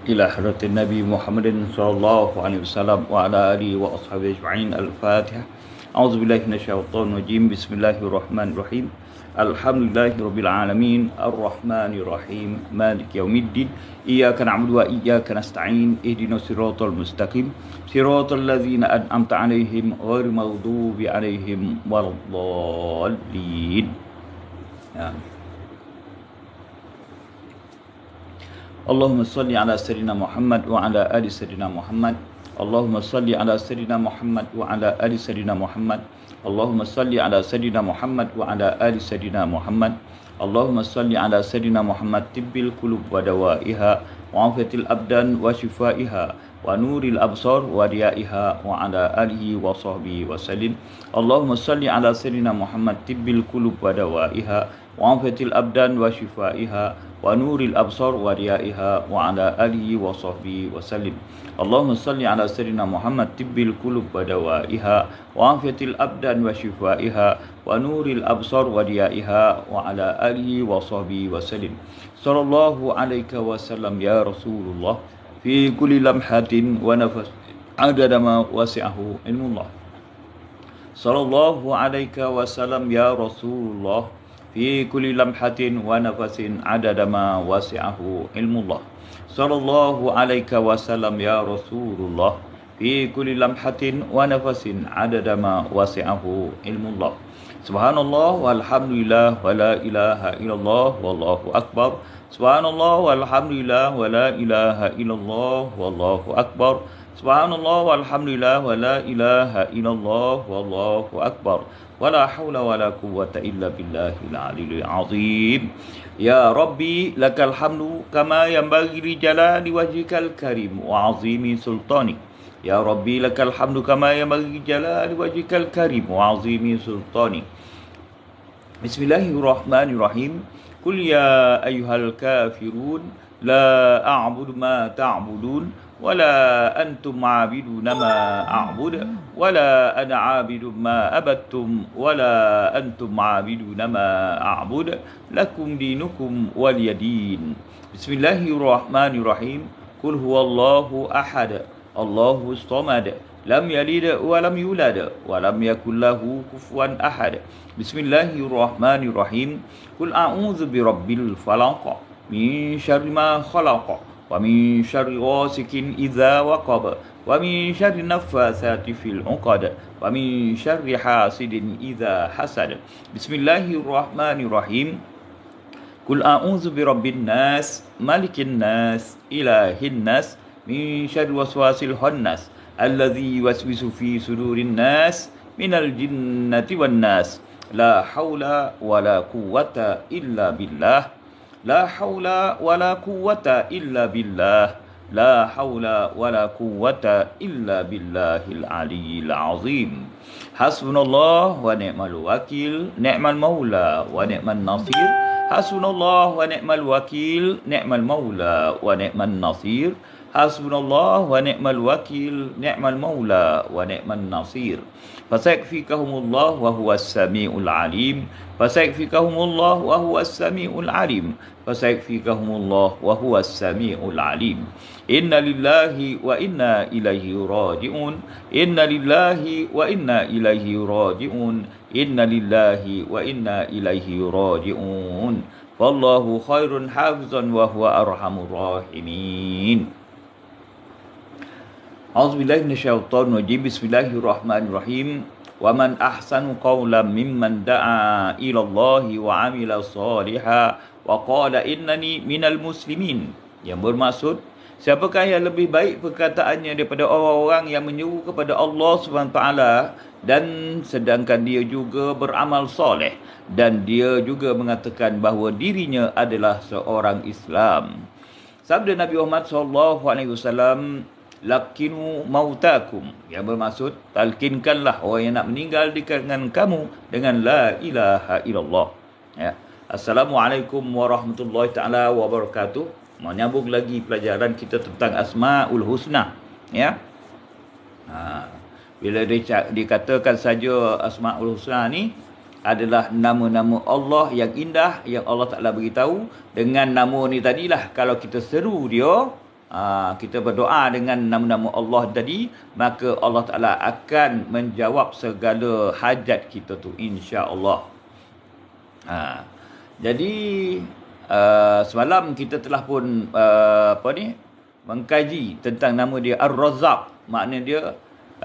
إلى حضرة النبي محمد صلى الله عليه وسلم وعلى آله وأصحابه أجمعين. الفاتحة. أعوذ بالله من الشيطان الرجيم. بسم الله الرحمن الرحيم. الحمد لله رب العالمين الرحمن الرحيم مالك يوم الدين إياك نعبد وإياك نستعين اهدنا الصراط المستقيم صراط الذين أنعمت عليهم غير المغضوب عليهم ولا الضالين. اللهم صل على سيدنا محمد وعلى آل سيدنا محمد. اللهم صل على سيدنا محمد وعلى آل سيدنا محمد. اللهم صل على سيدنا محمد وعلى آل سيدنا محمد. اللهم صل على سيدنا محمد طب القلوب ودوائها وعافية الأبدان وشفائها ونور الأبصار وديائها وعلى آله وصحبه وسلم. اللهم صل على سيدنا محمد طب القلوب ودوائها وعافية الأبدان وشفائها ونور الأبصار وديائها وعلى آله وصحبه وسلم. اللهم صل على سيدنا محمد طب القلوب ودوائها وعافية الأبدان وشفائها ونور الأبصار وديائها وعلى آله وصحبه وسلم. صلى الله عليك وسلم يا رسول الله في كل لمحة ونفس عدد ما وسعه علم الله. صلى الله عليك وسلم يا رسول الله في كل لمحة ونفس عدد ما وسعه علم الله. صلى الله عليك وسلم يا رسول الله في كل لمحة ونفس عدد ما وسعه علم الله. سبحان الله والحمد لله ولا إله إلا الله والله أكبر. سبحان الله والحمد لله ولا إله إلا الله والله أكبر. سبحان الله والحمد لله ولا إله إلا الله والله أكبر. ولا حول ولا قوة إلا بالله العلي العظيم. يا ربي لك الحمد كما ينبغي لجلال وجهك الكريم وعظيم سلطانك. يا ربي لك الحمد كما ينبغي لجلال وجهك الكريم وعظيم سلطانك. بسم الله الرحمن الرحيم. قل يا أيها الكافرون لا أعبد ما تعبدون ولا أنتم عابدون ما أعبد ولا أنا عابد ما أبدتم ولا أنتم عابدون ما أعبد لكم دينكم ولي دين. بسم الله الرحمن الرحيم. قل هو الله أحد الله الصمد لم يلد ولم يولد ولم يكن له كفوا أحد. بسم الله الرحمن الرحيم. قل أعوذ برب الفلق من شر ما خلق ومن شر غاسق إذا وقب ومن شر النفاثات في العقد ومن شر حاسد إذا حسد. بسم الله الرحمن الرحيم. قل أعوذ برب الناس ملك الناس إله الناس من شر وسواس الخناس الذي يوسوس في صدور الناس من الجنة والناس. لا حول ولا قوة إلا بالله. لا حول ولا قوة إلا بالله. لا حول ولا قوة إلا بالله العلي العظيم. حسبنا الله ونعم الوكيل نعم المولى ونعم النصير. حسبنا الله ونعم الوكيل نعم المولى ونعم النصير. حسبنا الله ونعم الوكيل نعم المولى ونعم النصير. فسيكفيكهم الله وهو السميع العليم. فسيكفيكهم الله وهو السميع العليم. فسيكفيكهم الله وهو السميع العليم. إن لله وإنا إليه راجعون. إن لله وإنا إليه راجعون. إن لله وإنا إليه راجعون. فالله خير حافظا وهو أرحم الراحمين. أعوذ بالله من الشيطان الرجيم. بسم الله الرحمن الرحيم. ومن أحسن قولا ممن دعا إلى الله وعمل صالحا وقال إنني من المسلمين. Yang bermaksud, siapakah yang lebih baik perkataannya daripada orang-orang yang menyeru kepada Allah SWT dan sedangkan dia juga beramal soleh dan dia juga mengatakan bahawa dirinya adalah seorang Islam. Sabda Nabi Muhammad SAW, lakinu mautakum, yang bermaksud talkinkanlah orang yang nak meninggal di kalangan kamu dengan la ilaha illallah. Ya. Assalamualaikum warahmatullahi taala wabarakatuh. Menyambung lagi pelajaran kita tentang Asmaul Husna. Ya. Bila dikatakan saja Asmaul Husna ni adalah nama-nama Allah yang indah yang Allah Ta'ala beritahu. Dengan nama ni tadilah kalau kita seru dia, kita berdoa dengan nama-nama Allah tadi, maka Allah Ta'ala akan menjawab segala hajat kita tu, insya-Allah. Jadi semalam kita telah pun mengkaji tentang nama dia Ar-Razzaq. Makna dia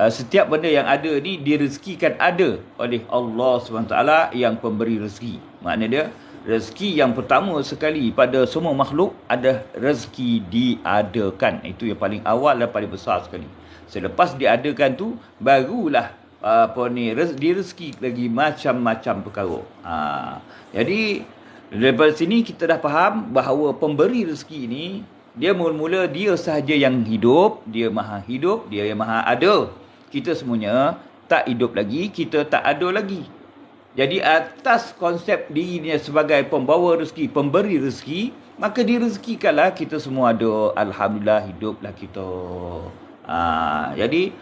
setiap benda yang ada ni direzekikan ada oleh Allah SWT yang pemberi rezeki. Makna dia rezeki yang pertama sekali pada semua makhluk ada rezeki diadakan. Itu yang paling awal dan paling besar sekali. Selepas diadakan tu barulah direzeki lagi macam-macam perkara. Jadi daripada sini kita dah faham bahawa pemberi rezeki ni dia mula-mula dia sahaja yang hidup, dia yang maha ada. Kita semuanya tak hidup lagi, kita tak ada lagi. Jadi atas konsep dirinya sebagai pembawa rezeki, pemberi rezeki, maka direzekikanlah kita semua ada. Alhamdulillah hiduplah kita. Jadi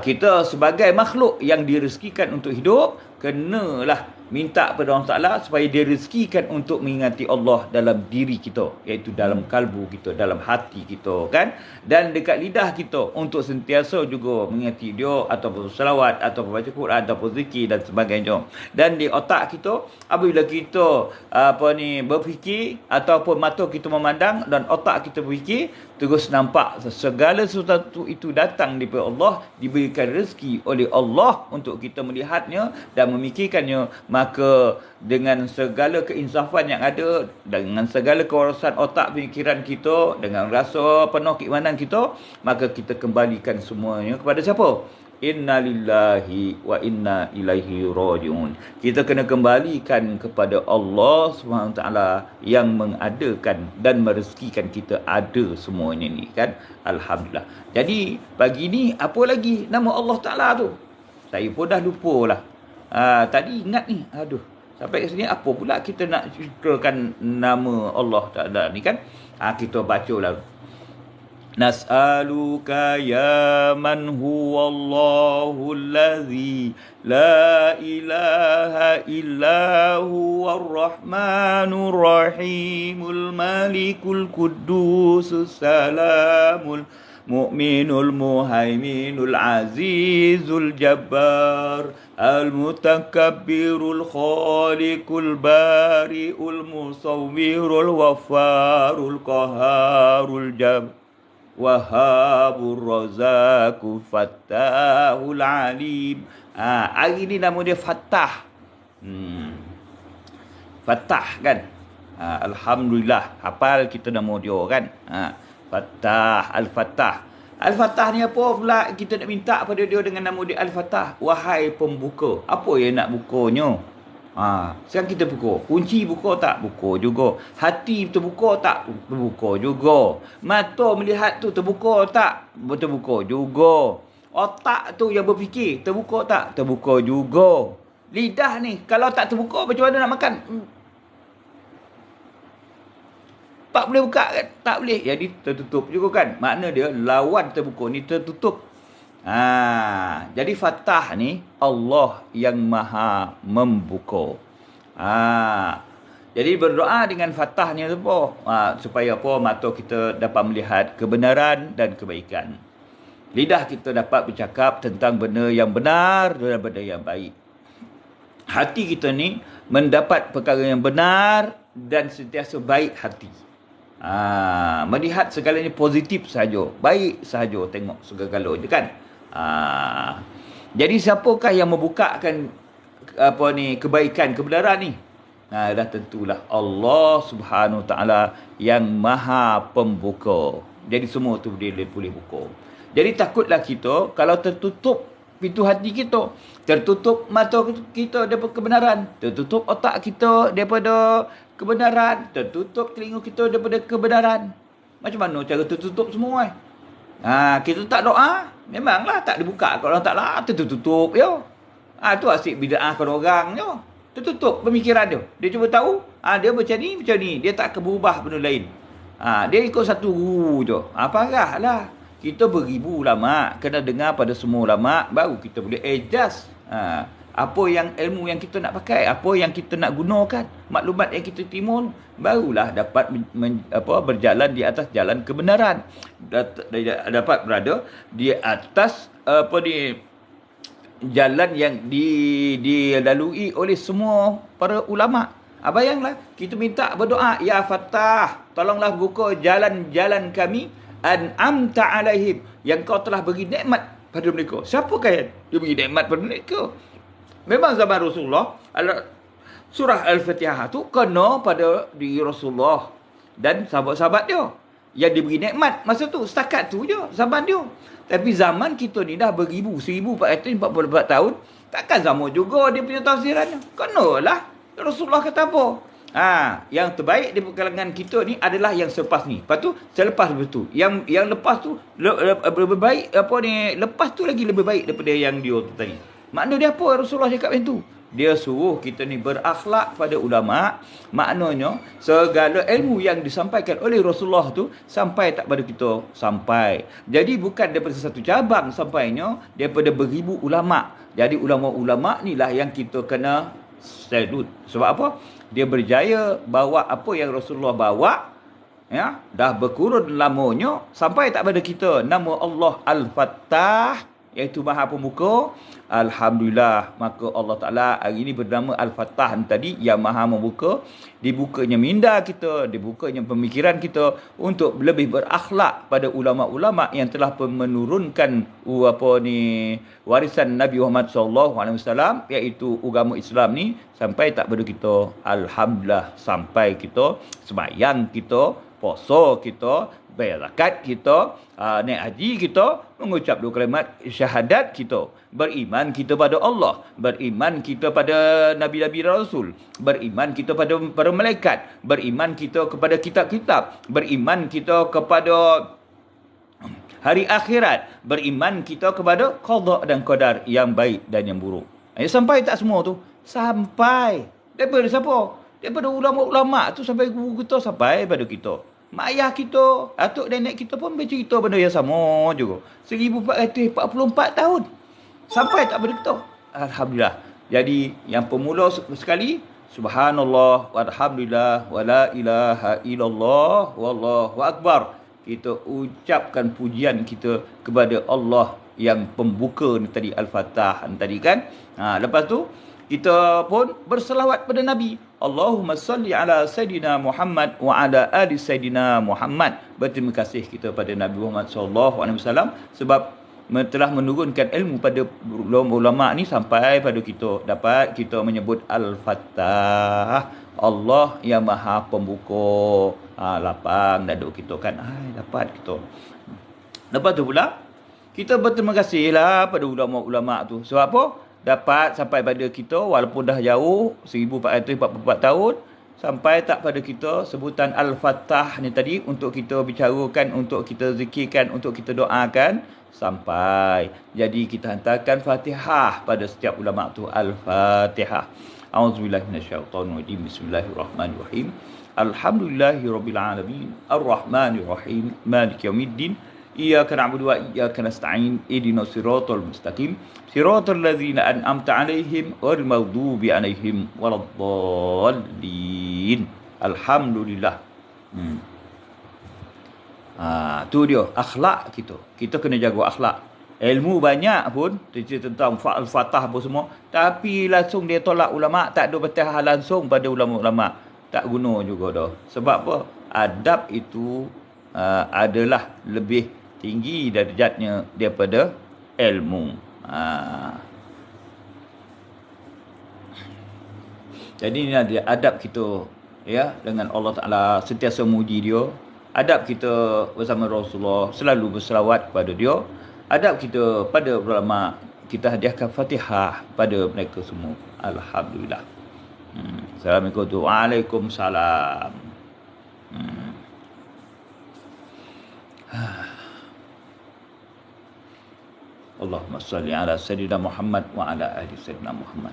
kita sebagai makhluk yang direzekikan untuk hidup, kenalah minta kepada Allah Ta'ala supaya direzekikan untuk mengingati Allah dalam diri kita, iaitu dalam kalbu kita, dalam hati kita, kan? Dan dekat lidah kita untuk sentiasa juga mengingati dia, ataupun selawat, ataupun baca Quran, ataupun zikir dan sebagainya. Dan di otak kita, apabila kita berfikir, ataupun mata kita memandang dan otak kita berfikir, terus nampak segala sesuatu itu datang daripada Allah, diberikan rezeki oleh Allah untuk kita melihatnya dan memikirkannya. Maka dengan segala keinsafan yang ada, dengan segala kewarasan otak pemikiran kita, dengan rasa penuh keimanan kita, maka kita kembalikan semuanya kepada siapa? Inna lillahi wa inna ilaihi raji'un. Kita kena kembalikan kepada Allah SWT yang mengadakan dan merezekikan kita ada semuanya ni, kan? Alhamdulillah. Jadi pagi ni apa lagi nama Allah Ta'ala tu? Saya pun dah lupa lah. Tadi ingat ni, sampai ke sini apa pula kita nak ceritakan nama Allah Ta'ala ni, kan? Kita baca lah. Nas'aluka ya man huwallahu allazi la ilaha illa huwar rahmanur rahimul malikul qudusus salamul mu'minul muhaiminul azizul jabbar al-mutakabbirul khaliqul bari'ul musawwirul wafarul qaharul Wahabur Razaqu Fattahul Alim. Hari ni nama dia Fattah. Fattah, kan? Alhamdulillah, hafal kita nama dia, kan? Fattah, Al-Fattah. Al-Fattah ni apa pula kita nak minta pada dia dengan nama dia Al-Fattah? Wahai pembuka. Apa yang nak bukanya? Sekarang kita buka. Kunci buka tak? Buka juga. Hati terbuka tak? Terbuka juga. Mata melihat tu terbuka tak? Terbuka juga. Otak tu yang berfikir terbuka tak? Terbuka juga. Lidah ni kalau tak terbuka macam mana nak makan? Tak boleh buka, kan? Tak boleh. Jadi tertutup juga, kan? Makna dia lawan terbuka ni tertutup. Jadi Fattah ni Allah yang maha membuka. Jadi berdoa dengan Fattah ni apa? Supaya apa? Mata kita dapat melihat kebenaran dan kebaikan. Lidah kita dapat bercakap tentang benda yang benar dan benda yang baik. Hati kita ni mendapat perkara yang benar dan sentiasa baik hati. Melihat segalanya positif sahaja, baik sahaja tengok segala-galanya, kan? Jadi siapakah yang membukakan kebaikan, kebenaran ni? Dah tentulah Allah Subhanahu Ta'ala yang maha pembuka. Jadi semua tu dia boleh buka. Jadi takutlah kita kalau tertutup pintu hati kita, tertutup mata kita daripada kebenaran, tertutup otak kita daripada kebenaran, tertutup telinga kita daripada kebenaran. Macam mana cara tertutup semua? Kita tak doa, memanglah tak dibuka kalau Allah Ta'ala, tertutup yo. Tu asyik bid'ah kalau orang yo. Tertutup pemikiran dia. Dia cuba tahu, dia macam ni, dia tak akan berubah benda lain. Dia ikut satu guru je. Parahlah. Kita beribu ulama, kena dengar pada semua ulama baru kita boleh adjust. apa yang ilmu yang kita nak pakai, apa yang kita nak gunakan, maklumat yang kita timbul, barulah dapat berjalan di atas jalan kebenaran, dapat berada di atas jalan yang dilalui oleh semua para ulama. Bayanglah, kita minta berdoa, ya Fattah, tolonglah buka jalan-jalan kami, an'amta alaihim, yang kau telah beri nikmat pada mereka. Siapakah dia beri nikmat pada mereka? Memang zaman Rasulullah, surah Al-Fatihah tu kena pada diri Rasulullah dan sahabat-sahabat dia yang diberi nikmat masa tu, setakat tu je zaman dia. Tapi zaman kita ni dah beribu, 1444 tahun, takkan sama juga dia punya tafsirannya. Kenalah Rasulullah kata apa? Yang terbaik di kalangan kita ni adalah yang selepas ni. Lepas tu selepas betul. Yang lepas tu lebih baik lepas tu lagi lebih baik daripada yang dia tu tadi. Makna dia apa Rasulullah cakap macam tu? Dia suruh kita ni berakhlak pada ulama. Maknanya segala ilmu yang disampaikan oleh Rasulullah tu sampai tak pada kita, sampai. Jadi bukan daripada satu cabang sampainya, daripada beribu ulama. Jadi ulama-ulama ni lah yang kita kena salute. Sebab apa? Dia berjaya bawa apa yang Rasulullah bawa, ya, dah berkurun lamanya sampai tak pada kita. Nama Allah Al-Fattah, iaitu Maha Pembuka. Alhamdulillah, maka Allah Ta'ala hari ini bernama Al-Fattah tadi, yang Maha Membuka. Dibukanya minda kita, dibukanya pemikiran kita untuk lebih berakhlak pada ulama-ulama yang telah menurunkan warisan Nabi Muhammad SAW, iaitu agama Islam ni, sampai tak pada kita. Alhamdulillah, sampai kita sembahyang kita, puasa kita, bayar zakat kita, naik haji kita, mengucap 2 kalimat syahadat kita, beriman kita pada Allah, beriman kita pada Nabi-Nabi Rasul, beriman kita pada para malaikat, beriman kita kepada kitab-kitab, beriman kita kepada hari akhirat, beriman kita kepada qada dan qadar yang baik dan yang buruk. Sampai tak semua tu? Sampai. Daripada siapa? Daripada ulama-ulama tu sampai guru kita, sampai pada kita. Mak ayah kita, atuk nenek kita pun bercerita benda yang sama juga. 1444 tahun. Sampai tak pada kita. Alhamdulillah. Jadi yang pemula sekali, subhanallah walhamdulillah wala ilaha illallah wallahu akbar. Kita ucapkan pujian kita kepada Allah yang pembuka ni tadi, Al-Fatah tadi kan. Lepas tu kita pun berselawat pada Nabi. Allahumma salli ala Sayyidina Muhammad wa ala ali Sayyidina Muhammad. Berterima kasih kita pada Nabi Muhammad SAW sebab telah menurunkan ilmu pada ulama ni sampai pada kita. Dapat kita menyebut Al-Fatah, Allah yang Maha Pembuka. Lapang daduk kita kan. Dapat kita. Lepas tu pula, kita berterima kasihlah pada ulama-ulama tu. Sebab apa? Dapat sampai pada kita walaupun dah jauh 1444 tahun, sampai tak pada kita sebutan Al-Fatah ni tadi untuk kita bicarakan, untuk kita zikirkan, untuk kita doakan, sampai. Jadi kita hantarkan Fatihah pada setiap ulama tu, Al-Fatihah. A'udzubillahi minasyaitonirrajim. Bismillahirrahmanirrahim. Alhamdulillahirabbil alamin. Arrahmanirrahim. Maliki yaumiddin. Iyyaka na'budu wa iyyaka nasta'in. Ihdinas siratal mustaqim. Siratal ladzina an'amta 'alaihim ghairil maghdubi 'alaihim waladdallin. Alhamdulillah. Tu dia akhlak kita. Kita kena jaga akhlak. Ilmu banyak pun cerita tentang Al-Fatah apa semua, tapi langsung dia tolak ulama, tak ada bertahah langsung pada ulama-ulama. Tak guna juga dah. Sebab apa? Adab itu adalah lebih tinggi darjatnya daripada ilmu. Jadi ini ada adab kita, ya, dengan Allah Ta'ala, sentiasa muji dia. Adab kita bersama Rasulullah, selalu berselawat kepada dia. Adab kita pada ulama, kita hadiahkan Fatihah pada mereka semua. Alhamdulillah. Assalamualaikum. Waalaikumsalam. Allahumma salli ala Sayyidina Muhammad wa ala ali Sayyidina Muhammad.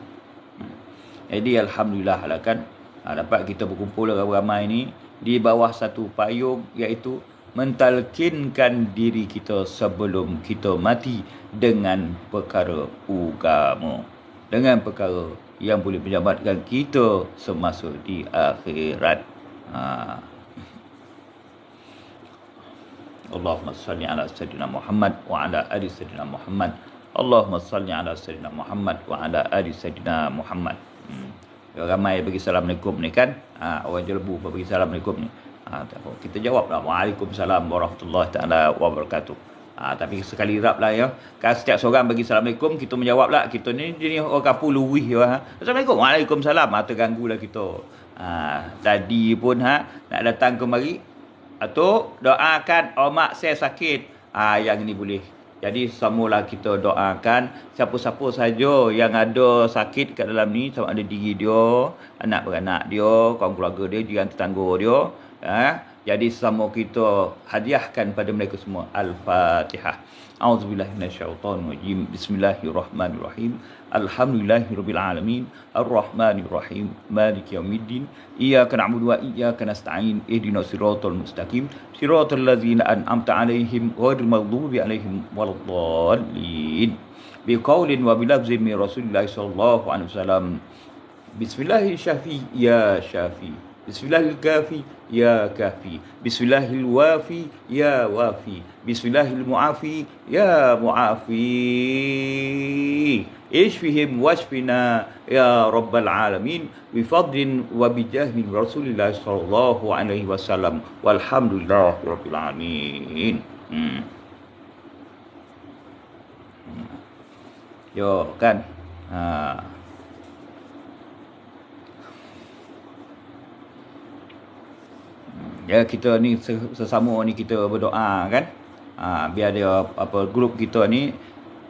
Jadi alhamdulillah lah kan, dapat kita berkumpul ramai-ramai ni di bawah satu payung, iaitu mentalkinkan diri kita sebelum kita mati dengan perkara agama. dengan perkara yang boleh menyelamatkan kita semasa di akhirat. Allahumma salli ala sayyidina Muhammad wa ala ali sayyidina Muhammad. Allahumma salli ala sayyidina Muhammad wa ala ali sayyidina Muhammad. Ramai bagi Assalamualaikum ni kan. Orang Jelebu bagi Assalamualaikum ni. Kita jawab lah, Waalaikumsalam warahmatullahi taala wabarakatuh. Tapi sekali rap lah ya. Kan setiap seorang bagi Assalamualaikum, kita menjawab lah. Kita ni jenis orang kapul luwih ya. Assalamualaikum, Waalaikumsalam. Terganggu lah kita. Tadi pun nak datang kemari. Atau doakan mak saya sakit. Yang ini boleh. Jadi semualah kita doakan siapa-siapa saja yang ada sakit kat dalam ni, sama ada diri dia, anak beranak dia, kawan keluarga dia, jiran tetangga dia. Jadi sama kita hadiahkan pada mereka semua. Al-Fatihah. A'udzubillahi minasyaitonirrajim. Bismillahirrahmanirrahim. Alhamdulillahirabbil alamin. Arrahmanirrahim. Maliki yaumiddin. Iyyaka na'budu wa iyyaka nasta'in. Ihdinas siratal mustaqim. Siratal ladzina an'amta 'alaihim ghairil maghdubi 'alaihim waladdallin. Biqaulin wa bilafzin min Rasulillah sallallahu alaihi wasallam. Bismillahir syafi ya syafi. Bismillahil kafi ya kafi. Bismillahil wafi ya wafi. Bismillahil muafi ya muafi. Ishfihim wasfina ya rabbal alamin. Bifadlin wa bijahin Rasulillah sallallahu alaihi wasallam. Walhamdulillah rabbil alamin. Yo kan. Ya, kita ni sesama ni kita berdoa kan. Biar dia grup kita ni,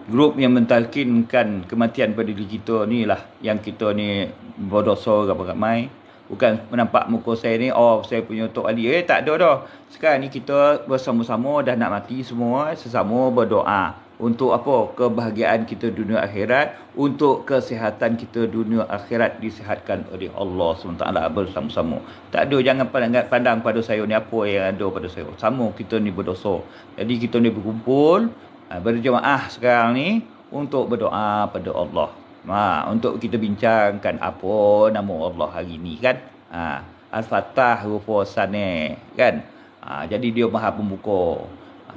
grup yang mentalkinkan kematian pada diri kita ni lah, yang kita ni berdosa ramai. Bukan menampak muka saya ni, saya punya Tok Ali. Tak ada dah. Sekarang ni kita bersama-sama dah nak mati semua, sesama berdoa. Untuk apa? Kebahagiaan kita dunia akhirat. Untuk kesihatan kita dunia akhirat disihatkan oleh Allah SWT bersama-sama. Tak ada, jangan pandang pada saya ni apa yang ada pada saya. Sama kita ni berdosa. Jadi kita ni berkumpul, berjemaah sekarang ni untuk berdoa pada Allah. Untuk kita bincangkan apa nama Allah hari ni kan. Al-Fatah Rufosaneh kan. Jadi dia Maha Pembuka.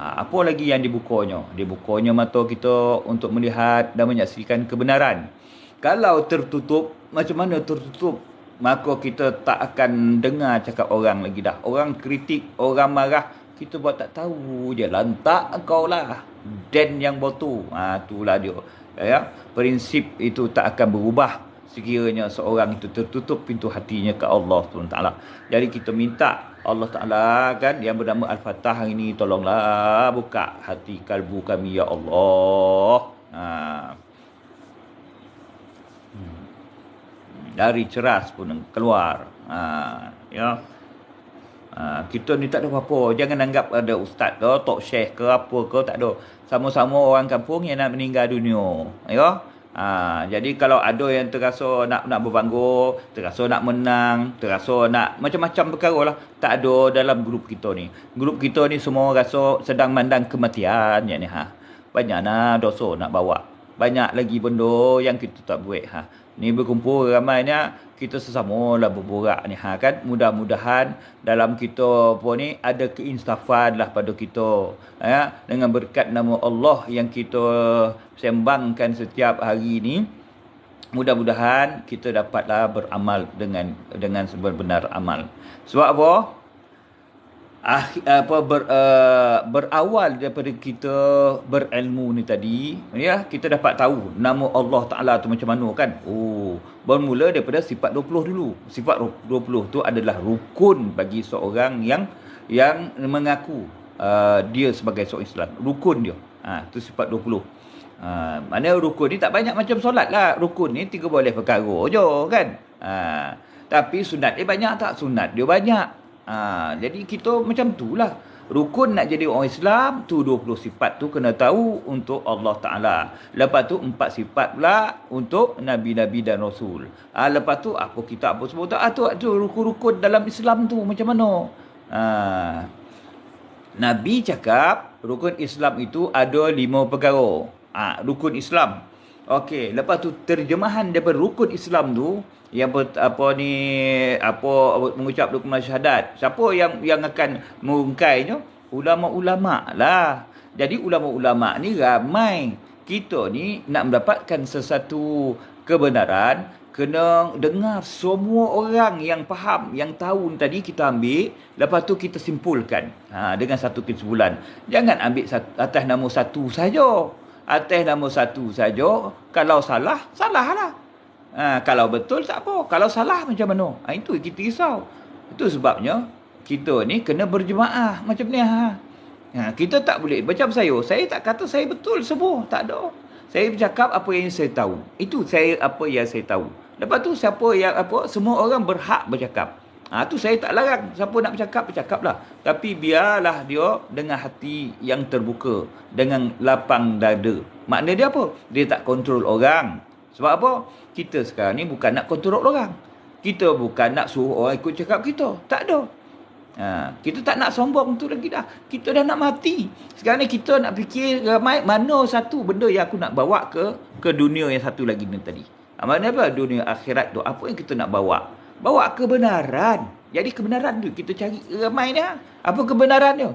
Apa lagi yang dibukanya? Dibukanya mata kita untuk melihat dan menyaksikan kebenaran. Kalau tertutup, macam mana tertutup? Maka kita tak akan dengar cakap orang lagi dah. Orang kritik, orang marah, kita buat tak tahu je. Lantak kau lah. Dan yang botu. Itulah dia. Ya? Prinsip itu tak akan berubah sekiranya seorang itu tertutup pintu hatinya ke Allah SWT. Jadi kita minta Allah Ta'ala kan yang bernama Al-Fatah hari ini, tolonglah buka hati kalbu kami ya Allah. Dari ceras pun keluar. Ya. Kita ni tak ada apa-apa. Jangan anggap ada ustaz ke, tok syekh ke, apa ke, tak ada. Sama-sama orang kampung yang nak meninggal dunia. Ya. Jadi kalau ada yang terasa nak berbangga, terasa nak menang, terasa nak macam-macam perkara lah, tak ada dalam grup kita ni. Grup kita ni semua rasa sedang mandang kematian ni. Banyaklah dosa nak bawa. Banyak lagi benda yang kita tak buat. Ni berkumpul ramainya, kita sesama lah berborak ni kan. Mudah-mudahan dalam kita ni ada keinsafan lah pada kita. Dengan berkat nama Allah yang kita sembangkan setiap hari ni, mudah-mudahan kita dapatlah beramal dengan sebenar amal. Sebab apa? Berawal daripada kita berilmu ni tadi, ya, kita dapat tahu nama Allah Ta'ala tu macam mana kan. Bermula daripada sifat 20 dulu. Sifat 20 tu adalah rukun bagi seorang yang mengaku dia sebagai seorang Islam. Rukun dia. Tu sifat 20. Mana rukun ni tak banyak macam solat lah. Rukun ni 3 boleh perkara je kan. Tapi sunat dia banyak tak? Sunat dia banyak. Jadi kita macam tu lah. Rukun nak jadi orang Islam tu 20 sifat tu kena tahu untuk Allah Ta'ala. Lepas tu 4 sifat pula untuk Nabi-Nabi dan Rasul. Lepas tu apa kita apa semua tu rukun-rukun dalam Islam tu macam mana. Nabi cakap rukun Islam itu ada 5 perkara. Rukun Islam. Okey, lepas tu terjemahan daripada rukun Islam tu yang mengucap rukun syahadat. Siapa yang akan mengungkainya? Ulama-ulama lah. Jadi ulama-ulama ni ramai. Kita ni nak mendapatkan sesuatu kebenaran, kena dengar semua orang yang faham, yang tahu tadi kita ambil, lepas tu kita simpulkan dengan satu kesimpulan. Jangan ambil atas nama satu saja. Atas nama satu saja, kalau salah, salahlah. Kalau betul tak apa, kalau salah macam mana? Itu kita risau. Itu sebabnya kita ni kena berjemaah macam ni. Kita tak boleh macam saya tak kata saya betul semua, tak ada. Saya bercakap apa yang saya tahu. Itu apa yang saya tahu. Lepas tu semua orang berhak bercakap. Tu saya tak larang. Siapa nak bercakaplah. Tapi biarlah dia dengan hati yang terbuka, dengan lapang dada. Makna dia apa? Dia tak kontrol orang. Sebab apa? Kita sekarang ni bukan nak kontrol orang. Kita bukan nak suruh orang ikut cakap kita. Tak ada. Kita tak nak sombong tu lagi dah. Kita dah nak mati. Sekarang ni kita nak fikir ramai mana satu benda yang aku nak bawa ke dunia yang satu lagi ni tadi. Maknanya apa? Dunia akhirat tu. Apa yang kita nak bawa? Bawa kebenaran. Jadi kebenaran tu kita cari ramai ni. Apa kebenaran dia?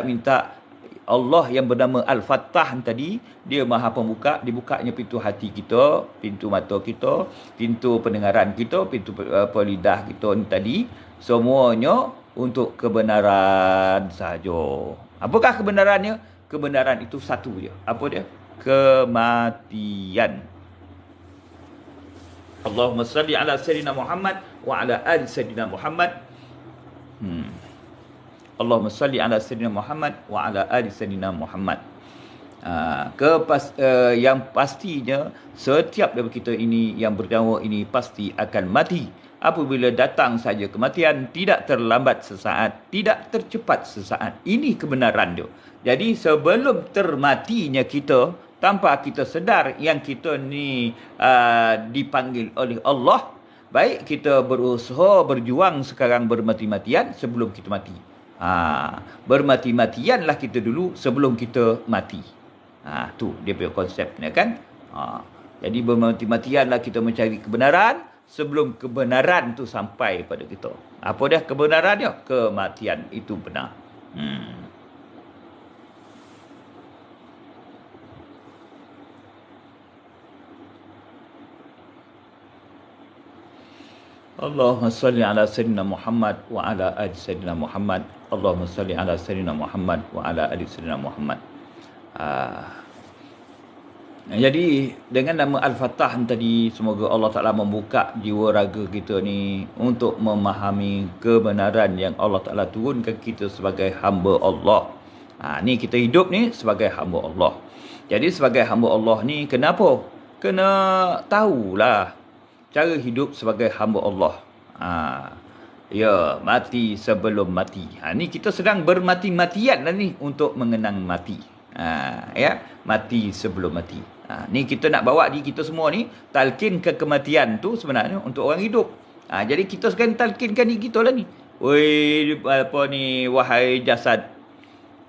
Minta Allah yang bernama Al-Fattah tadi, dia Maha Pembuka, dibukanya pintu hati kita, pintu mata kita, pintu pendengaran kita, pintu lidah kita ni tadi, semuanya untuk kebenaran saja. Apakah kebenarannya? Kebenaran itu satu je. Apa dia? Kematian. Allahumma salli ala Sayyidina Muhammad wa ala ali Sayyidina Muhammad. Allahumma salli ala Sayyidina Muhammad wa ala ali Sayyidina Muhammad. Yang pastinya setiap daripada kita ini yang bernyawa ini pasti akan mati. Apabila datang saja kematian, tidak terlambat sesaat, tidak tercepat sesaat. Ini kebenaran dia. Jadi sebelum termatinya kita, tanpa kita sedar yang kita ni dipanggil oleh Allah, baik kita berusaha, berjuang sekarang bermati-matian sebelum kita mati. Bermati-matianlah kita dulu sebelum kita mati. Tu dia punya konsepnya kan. Jadi bermati-matianlah kita mencari kebenaran sebelum kebenaran tu sampai pada kita. Apa dia kebenaran dia? Kematian itu benar. Allahumma salli ala Sayyidina Muhammad wa ala ali Sayyidina Muhammad. Allahumma salli ala Sayyidina Muhammad wa ala ali Sayyidina Muhammad. Jadi dengan nama Al-Fattah tadi, semoga Allah Ta'ala membuka jiwa raga kita ni untuk memahami kebenaran yang Allah Ta'ala turunkan kita sebagai hamba Allah. Ni kita hidup ni sebagai hamba Allah. Jadi sebagai hamba Allah ni kenapa? Kena tahulah cara hidup sebagai hamba Allah. Mati sebelum mati. Ni kita sedang bermati-matian lah ni untuk mengenang mati. Mati sebelum mati. Ni kita nak bawa diri kita semua ni, talqin ke kematian tu sebenarnya untuk orang hidup. Jadi kita sekarang talqinkan diri kita lah ni. Wahai jasad,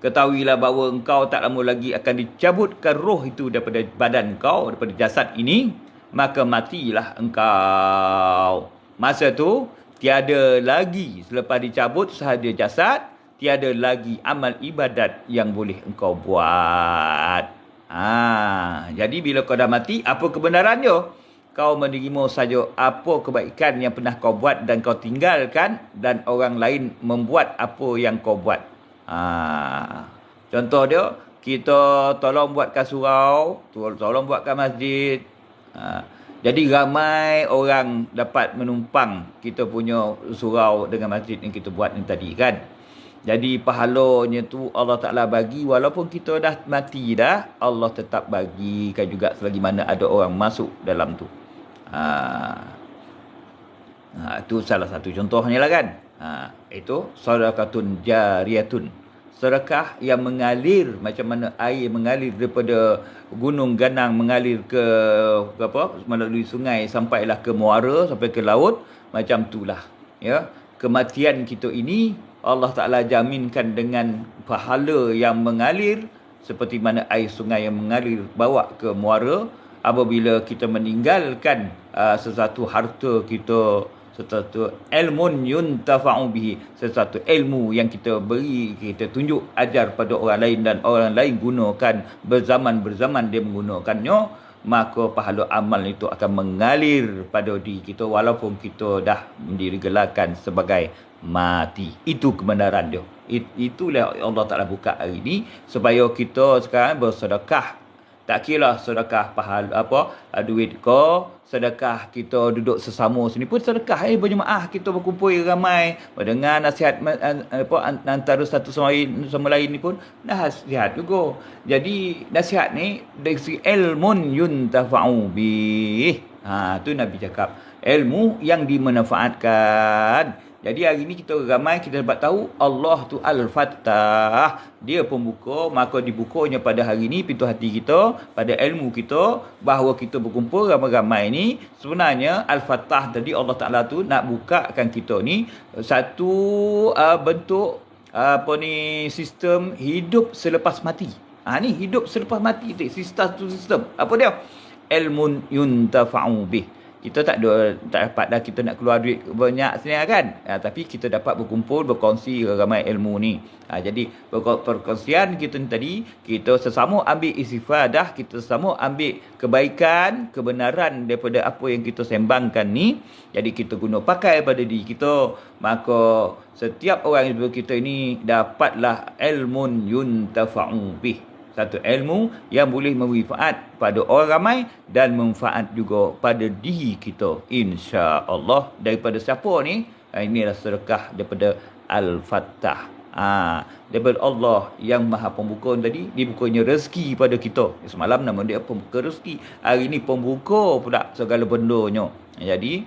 ketahuilah bahawa engkau tak lama lagi akan dicabutkan roh itu daripada badan kau, daripada jasad ini. Maka matilah engkau. Masa tu tiada lagi, selepas dicabut sahaja jasad, tiada lagi amal ibadat yang boleh engkau buat. Jadi bila kau dah mati, apa kebenaran dia? Kau menerima saja apa kebaikan yang pernah kau buat dan kau tinggalkan, dan orang lain membuat apa yang kau buat. Contoh dia, kita tolong buatkan surau, tolong buatkan masjid. Jadi ramai orang dapat menumpang kita punya surau dengan masjid yang kita buat ni tadi kan. Jadi pahalanya tu Allah Ta'ala bagi, walaupun kita dah mati dah, Allah tetap bagikan juga selagi mana ada orang masuk dalam tu. Itu salah satu contohnya lah kan. Itu sedekatun jariyatun. Sedekah yang mengalir, macam mana air mengalir daripada gunung ganang mengalir ke melalui sungai sampailah ke muara, sampai ke laut, macam itulah kematian kita ini Allah Ta'ala jaminkan dengan pahala yang mengalir seperti mana air sungai yang mengalir bawa ke muara, apabila kita meninggalkan sesuatu harta kita, sesuatu ilmun yuntafa'u bihi, sesuatu ilmu yang kita beri, kita tunjuk, ajar pada orang lain dan orang lain gunakan berzaman-berzaman dia menggunakannya, maka pahala amal itu akan mengalir pada diri kita walaupun kita dah digelarkan sebagai mati. Itu kebenaran dia. Itulah Allah Ta'ala buka hari ini supaya kita sekarang bersedekah. Tak kira sedekah pahala duit ko, sedekah kita duduk sesama sini pun sedekah. Berjemaah kita berkumpul ramai, mendengar nasihat antara satu sama lain ni pun nasihat juga. Jadi nasihat ni dari segi ilmun yuntafa'u bih. Tu Nabi cakap, ilmu yang dimanfaatkan. Jadi hari ni kita ramai kita dapat tahu Allah tu Al-Fattah. Dia pembuka, maka dibukanya pada hari ni pintu hati kita, pada ilmu kita, bahawa kita berkumpul ramai-ramai ni. Sebenarnya Al-Fattah tadi Allah Ta'ala tu nak bukakan kita ni satu bentuk sistem hidup selepas mati. Ni hidup selepas mati tu, sistem. Apa dia? Ilmun yuntafa'u bih. Kita tak dapat dah kita nak keluar duit banyak sebenarnya kan. Tapi kita dapat berkumpul, berkongsi ramai ilmu ni. Jadi perkongsian kita ni tadi, kita sesama ambil istifadah, kita sesama ambil kebaikan, kebenaran daripada apa yang kita sembangkan ni. Jadi kita guna pakai pada diri kita. Maka setiap orang yang kita ini dapatlah ilmun yuntafa'u bih. Satu ilmu yang boleh bermanfaat pada orang ramai dan manfaat juga pada diri kita. Insya-Allah. Daripada siapa ni? Inilah sedekah daripada Al-Fattah. Daripada Allah yang Maha Pembuka tadi, dibukanya rezeki pada kita. Semalam nama dia pembuka rezeki. Hari ni pembuka pula segala bendanya. Jadi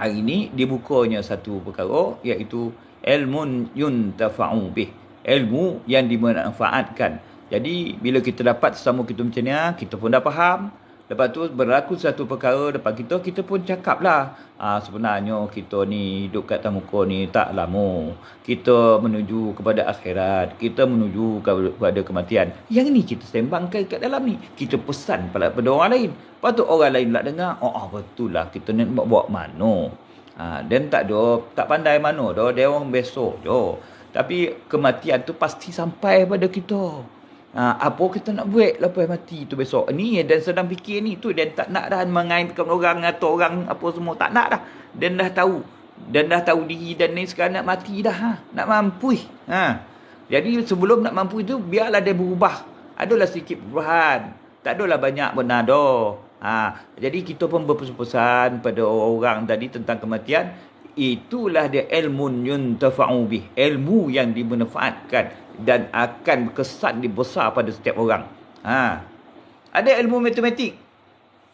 hari ni dibukanya satu perkara, iaitu ilmun yuntafa'u bih. Ilmu yang dimanfaatkan. Jadi bila kita dapat sesama kita macam ni, kita pun dah faham. Lepas tu berlaku satu perkara depan kita pun cakap lah. Sebenarnya kita ni hidup kat atas muka ni tak lama. Kita menuju kepada akhirat. Kita menuju kepada kematian. Yang ni kita sembangkan kat dalam ni. Kita pesan pada orang lain. Lepas tu orang lain nak dengar. Betul lah kita ni buat mana. Dan tak pandai mana dah. Dia orang besok je. Tapi kematian tu pasti sampai pada kita. Apa kita nak buat lepas mati tu besok ni, dan sedang fikir ni tu, dan tak nak dah mengaitkan orang atau orang apa semua, tak nak dah. Dan dah tahu diri dan ni sekarang nak mati dah, nak mampu. Jadi sebelum nak mampu tu biarlah dia berubah, adalah sikit perubahan, tak adalah banyak benar dah. Jadi kita pun berpesan pada orang tadi tentang kematian. Itulah dia ilmun yuntafa'u bih, ilmu yang dimanfaatkan dan akan berkesan besar pada setiap orang. Ada ilmu matematik.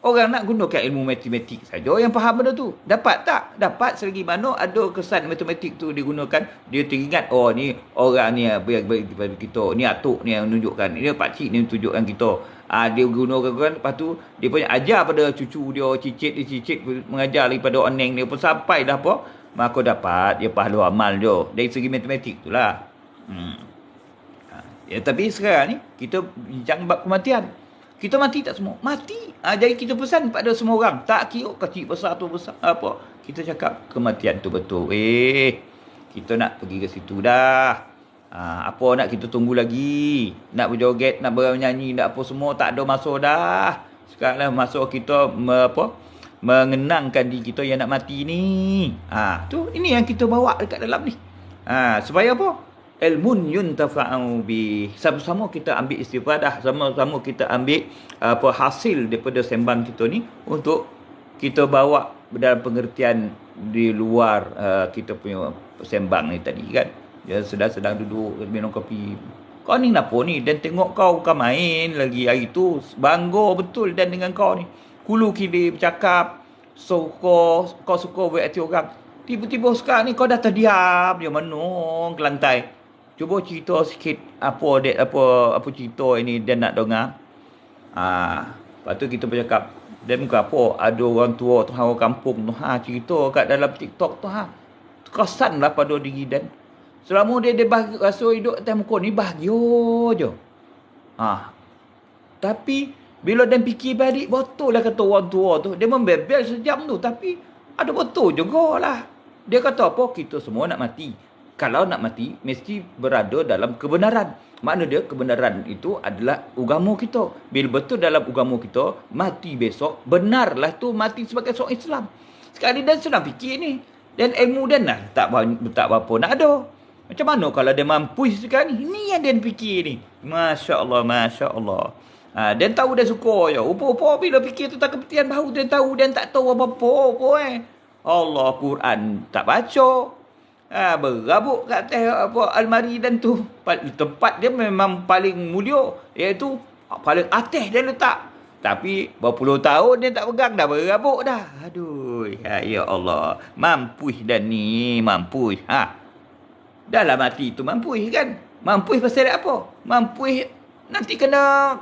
Orang nak gunakan ilmu matematik saja yang faham benda tu. Dapat tak? Dapat selagi mana ada kesan matematik tu digunakan, dia teringat, ni orang ni baik kepada kita. Ni atuk ni yang menunjukkan. Ni pakcik ni menunjukkan kita. Dia gunakan, lepas tu dia punya ajar pada cucu dia, cicit mengajar daripada oneng dia pun sampai dah apa, maka dapat dia pahala amal dia dari segi matematik tu lah. Tapi sekarang ni kita bincang bab kematian. Kita mati tak semua? Mati. Jadi kita pesan pada semua orang, tak kira kecil besar tu besar apa, kita cakap kematian tu betul. Kita nak pergi ke situ dah. Apa nak kita tunggu lagi? Nak berjoget, nak bernyanyi, nak apa semua, tak ada masa dah. Sekarang masa kita mengenangkan diri kita yang nak mati ni. Ini yang kita bawa dekat dalam ni. Supaya apa? Ilmun yuntafa'u bih. Sama-sama kita ambil istifadah, sama-sama kita ambil hasil daripada sembang kita ni untuk kita bawa dalam pengertian di luar kita punya sembang ni tadi kan. Dia sedang duduk minum kopi. Kau ni kenapa ni? Dan tengok kau bukan main lagi hari tu. Bangga betul dan dengan kau ni. Kulu kili bercakap. Kau suka buat hati orang. Tiba-tiba sekarang ni kau dah terdiam. Dia menung ke lantai. Cuba cerita sikit apa cerita ini dia nak dengar. Lepas tu kita bercakap, dan bukan apa, ada orang tua tu, orang kampung tu, cerita kat dalam TikTok tu, kesanlah pada diri dan selama dia rasa hidup atas muka ni bahagia je. Tapi Bila dia fikir balik, betul lah kata orang tua tu. Dia membebel sejam tu. Tapi ada betul juga lah. Dia kata apa? Kita semua nak mati. Kalau nak mati, mesti berada dalam kebenaran. Makna dia, kebenaran itu adalah agama kita. Bila betul dalam agama kita, mati besok, benarlah tu mati sebagai seorang Islam. Sekali dia sedang fikir ni. Dan ilmu dia nah, tak apa nak ada. Macam mana kalau dia mampu sekarang ni? Ini yang dia fikir ni. Masya Allah, Masya Allah. Dia tahu dia suka je. Apa-apa bila fikir tu tak kepetian baru dia tahu. Dia tak tahu apa-apa Allah Quran tak baca. Berabuk kat atas almari dan tu. Tempat dia memang paling mulia. Iaitu paling atas dia letak. Tapi berpuluh tahun dia tak pegang dah berabuk dah. Aduh, ya Allah. Mampus dah ni, mampus. Dah lah mati tu mampus kan. Mampus pasal apa? Mampus nanti kena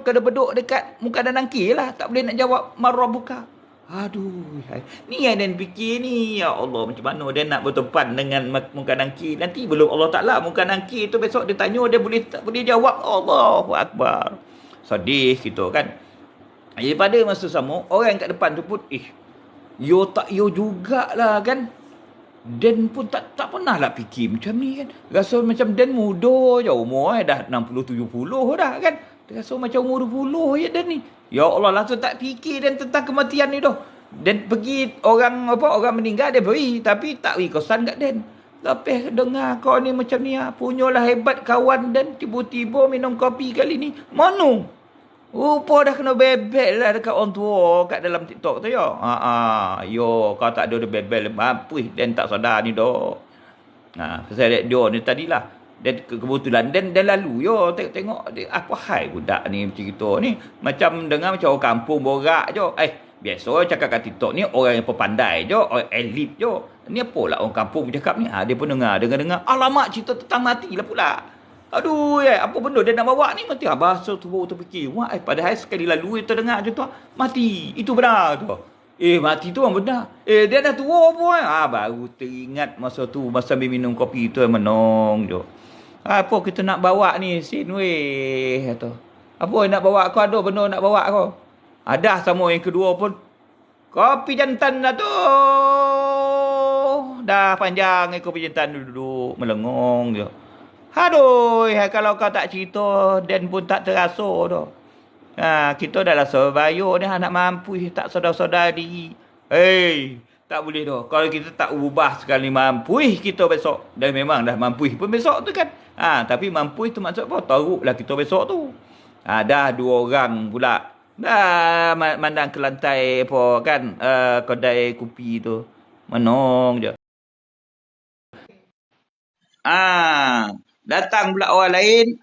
kena beduk dekat muka dan nangki lah. Tak boleh nak jawab marah buka. Aduh, ni yang dia fikir ni. Ya Allah, macam mana dia nak bertempat dengan muka nangki. Nanti belum Allah Ta'ala muka nangki tu besok dia tanya, dia boleh jawab. Allahu Akbar. Sedih gitu kan. Pada masa sama, orang kat depan tu pun, yo tak yo jugalah kan. Dan pun tak pernah lah fikir macam ni kan. Rasa macam Dan muda je umur dah 60-70 dah kan. Rasa macam umur 20 je Dan ni. Ya Allah, langsung tak fikir Dan tentang kematian ni dah. Dan pergi orang meninggal dia beri. Tapi tak beri kosan kat Dan. Lepas dengar kau ni macam ni, punyalah hebat kawan Dan. Tiba-tiba minum kopi kali ni. Mana? Rupa dah kena bebel lah dekat orang tua kat dalam TikTok tu ya. Yo, kau tak ada bebel. Mampus Dan tak sedar ni dah. Pasal dia ni tadilah. Dan kebetulan Dan lalu yo tengok dia, apa hai budak ni cerita ni. Macam dengar macam orang kampung borak je. Biasa cakap kat TikTok ni orang yang pandai je, orang elit je. Ni apalah orang kampung bercakap ni. Dia pun dengar. Alamak, cerita tentang mati lah pula. Aduh, apa benda dia nak bawa ni? Mati bahasa tu baru terfikir. Padahal sekali lalu kita dengar je tu. Mati. Itu benar tu. Mati tu orang benar. Dia dah tua pun. Baru teringat masa tu. Masa ambil minum kopi tu menong je. Apa kita nak bawa ni? Sin weh. Apa yang nak bawa kau? Ada benda nak bawa kau? Ada sama yang kedua pun. Kopi jantan dah tu. Dah panjang kopi jantan duduk melengong je. Aduh, kalau kau tak cerita, Dan pun tak terasa dah. Kita dah lah survival ni, nak mampu tak saudara-saudara diri. Tak boleh dah. Kalau kita tak ubah sekali mampu kita besok. Dan memang dah mampu pun besok tu kan. Tapi mampu tu maksud apa? Teruklah kita besok tu. Dah 2 orang pula. Dah mandang ke lantai apa kan, kedai kopi tu. Menong je. Datang pula orang lain,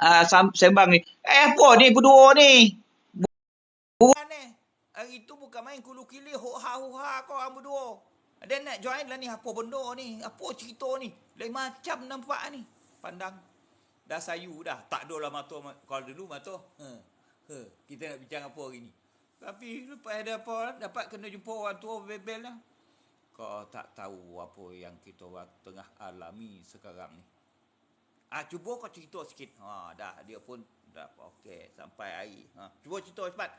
sembang ni. Apa ni berdua ni? Bukan hari tu bukan main kulu kili, ho-ha kau orang berdua. Dia nak join lah ni, apa benda ni? Apa cerita ni? Lain macam nampak ni. Pandang. Dah sayu dah. Tak ada lah mata. Kalau dulu mata. Kita nak bincang apa hari ni. Tapi lepas ada apa, dapat kena jumpa orang tua bebel lah. Kau tak tahu apa yang kita tengah alami sekarang ni. Cuba kau cerita sikit. Dah dia pun dah okey sampai hari. Cuba cerita cepat.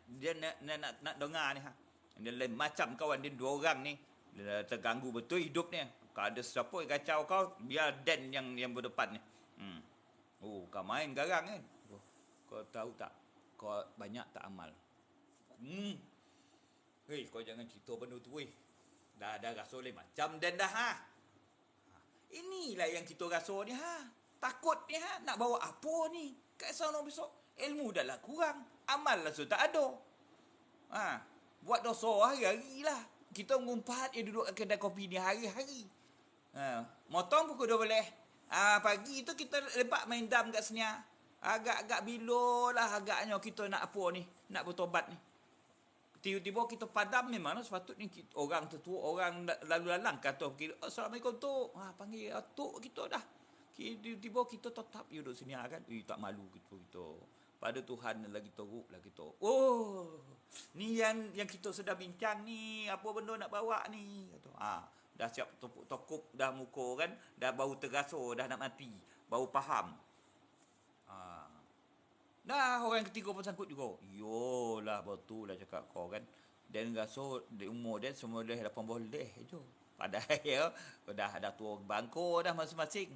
Dia nak dengar ni. Dia lain macam kawan dia 2 orang ni. Dia terganggu betul hidup ni. Kalau ada siapa yang kacau kau, biar Dan yang berdepan ni. Kau main garang kan? Kau tahu tak? Kau banyak tak amal. Kau jangan cerita benda tu Dah rasa lain macam Dan dah Inilah yang kita rasa ni Takut ni nak bawa apa ni kat sana besok. Ilmu dah lah kurang, amal lah so tak ada. Buat dosa hari-hari lah. Kita ngumpat duduk kat kedai kopi ni hari-hari. Motong pukul 12. Pagi tu kita lepak main dam kat Senyap. Agak-agak bila lah agaknya kita nak apa ni, nak bertobat ni. Tiba-tiba kita padam memang sepatutnya orang tertua, orang lalu lalang kata Assalamualaikum Tok. Panggil Tok kita dah. Tiba-tiba kita tetap duduk sini kan. Tak malu kita. Pada Tuhan lagi teruk lah kita. Ni yang kita sedang bincang ni. Apa benda nak bawa ni? Dah siap tokuk dah muka kan. Dah bau terasa dah nak mati. Bau faham. Nah, orang ketiga pun sangkut juga. Yolah, betul lah cakap kau kan. Dan rasa di umur dia semua dah 18 lebih je. Padahal ya, dah tua bangko dah masing-masing.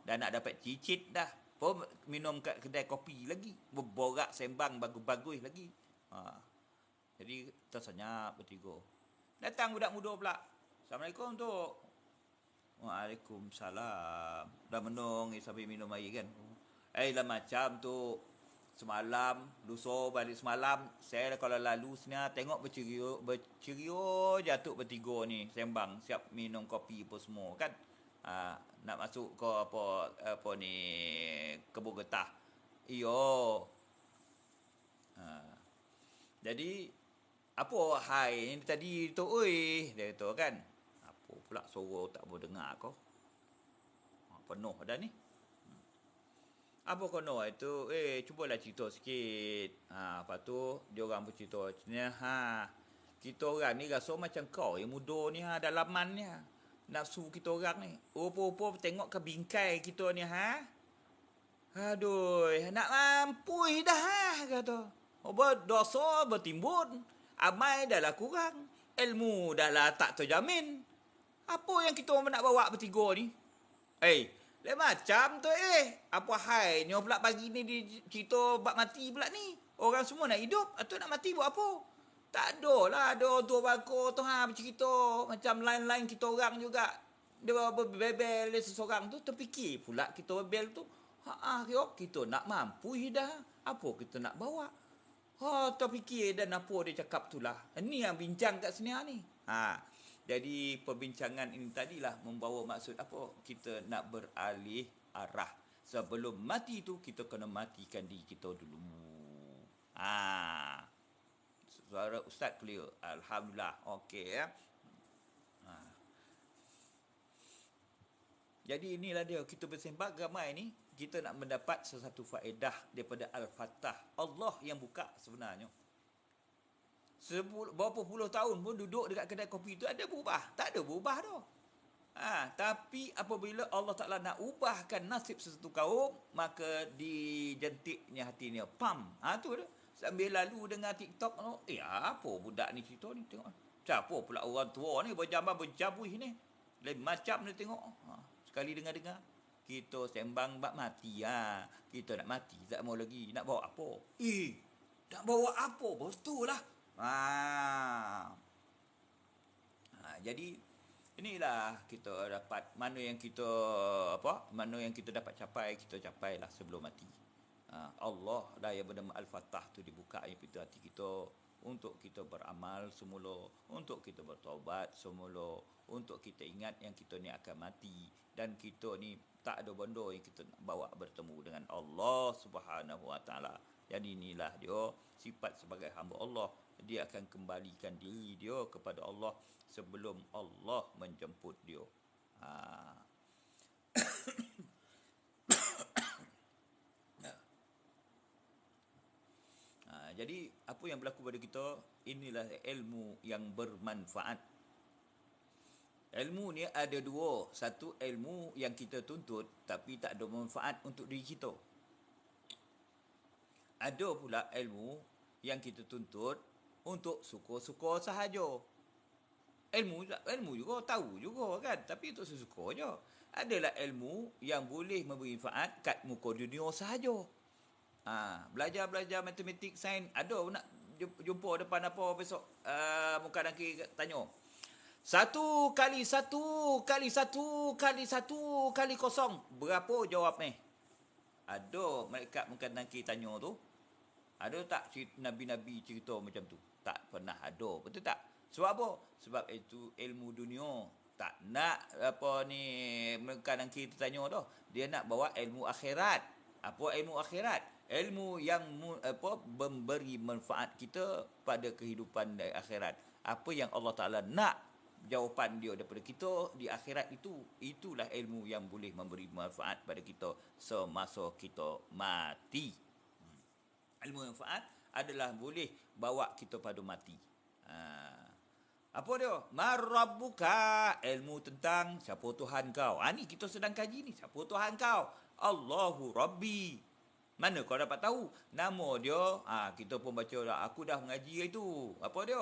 Dah nak dapat cicit dah. Pun minum kat kedai kopi lagi. Berborak sembang bagus-bagus lagi. Jadi tersenyap bertiga. Datang budak muda pula. Assalamualaikum tu. Waalaikumsalam. Dah menung sambil minum air kan. Lah macam tu. Semalam, lusa balik semalam, saya kalau lalu sini tengok bercerio jatuh bertiga ni sembang, siap minum kopi apa semua kan. Nak masuk ke apa ni kebun getah. Iyo. Jadi apa hai ni tadi tu oi, dia kata kan. Apa pula suara tak boleh dengar kau. Penuh dah ni. Apa kono itu? Cubalah cerita sikit. Lepas tu dia orang bercerita kita orang ni rasa macam kau yang muda ni dalaman ni nafsu kita orang ni. Rupa-rupa tengok ke bingkai kita ni Aduh, nak mampu dah kata. Dosa bertimbun, amal dah lah kurang, ilmu dah lah tak terjamin. Apa yang kita nak bawa bertiga ni? Lain macam tu Apa hai ni pula pagi ni dia cerita bab mati pula ni. Orang semua nak hidup atau nak mati buat apa? Tak ada lah. Ada orang tua bako tu bercerita. Macam lain-lain kita orang juga. Dia berbebel seseorang tu. Terfikir pula kita berbel tu. Kita nak mampu dah. Apa kita nak bawa? Terfikir dan apa dia cakap tu lah. Ini yang bincang kat sini ni. Jadi perbincangan ini tadilah membawa maksud apa? Kita nak beralih arah. Sebelum mati tu kita kena matikan diri kita dulu. Suara Ustaz clear. Alhamdulillah. Okey ya. Jadi inilah dia kita bersembah ramai ni kita nak mendapat sesuatu faedah daripada Al-Fatah. Allah yang buka sebenarnya. Berapa puluh tahun pun duduk dekat kedai kopi tu ada berubah. Tak ada berubah dah. Tapi apabila Allah Ta'ala nak ubahkan nasib sesuatu kaum, maka dijentiknya hatinya. Tu dah. Sambil lalu dengar TikTok, apa budak ni cerita ni? Tengok. Siapa pula orang tua ni berjamban berjabuih ni? Lain macam ni tengok. Sekali dengar-dengar. Kita sembang bab mati. Kita nak mati. Tak mau lagi. Nak bawa apa? Nak bawa apa? Betul lah. Jadi inilah kita dapat mana yang kita dapat capai, kita capailah sebelum mati. Allah dah yang bernama Al-Fatah tu dibuka pintu hati kita untuk kita beramal semula, untuk kita bertaubat semula, untuk kita ingat yang kita ni akan mati dan kita ni tak ada benda yang kita nak bawa bertemu dengan Allah Subhanahu Wa Taala. Jadi inilah dia sifat sebagai hamba Allah. Dia akan kembalikan diri dia kepada Allah sebelum Allah menjemput dia. Jadi apa yang berlaku pada kita, inilah ilmu yang bermanfaat. Ilmu ni ada dua. Satu ilmu yang kita tuntut tapi tak ada manfaat untuk diri kita. Ada pula ilmu yang kita tuntut untuk suka-suka sahaja. Ilmu juga, tahu juga kan. Tapi untuk sesuka je. Adalah ilmu yang boleh memberi manfaat kat muka dunia sahaja. Belajar matematik, sains. Ada nak jumpa depan apa besok muka daki tanya. 1 kali 1 kali 1 kali 1 kali kosong. Berapa jawab ni? Ada mereka muka daki tanya tu. Ada tak Nabi-Nabi cerita macam tu? Tak pernah ada. Betul tak? Sebab apa? Sebab itu ilmu dunia. Tak nak kadang kita tanya dah. Dia nak bawa ilmu akhirat. Apa ilmu akhirat? Ilmu yang memberi manfaat kita pada kehidupan di akhirat. Apa yang Allah Ta'ala nak jawapan dia daripada kita di akhirat itu. Itulah ilmu yang boleh memberi manfaat pada kita semasa kita mati. Ilmu manfaat adalah boleh bawa kita pada mati. Apa dia? Marrabbuka. Ilmu tentang siapa Tuhan kau. Ni kita sedang kaji ni. Siapa Tuhan kau? Allahu Rabbi. Mana kau dapat tahu? Nama dia, kita pun baca dah. Aku dah mengaji itu. Apa dia?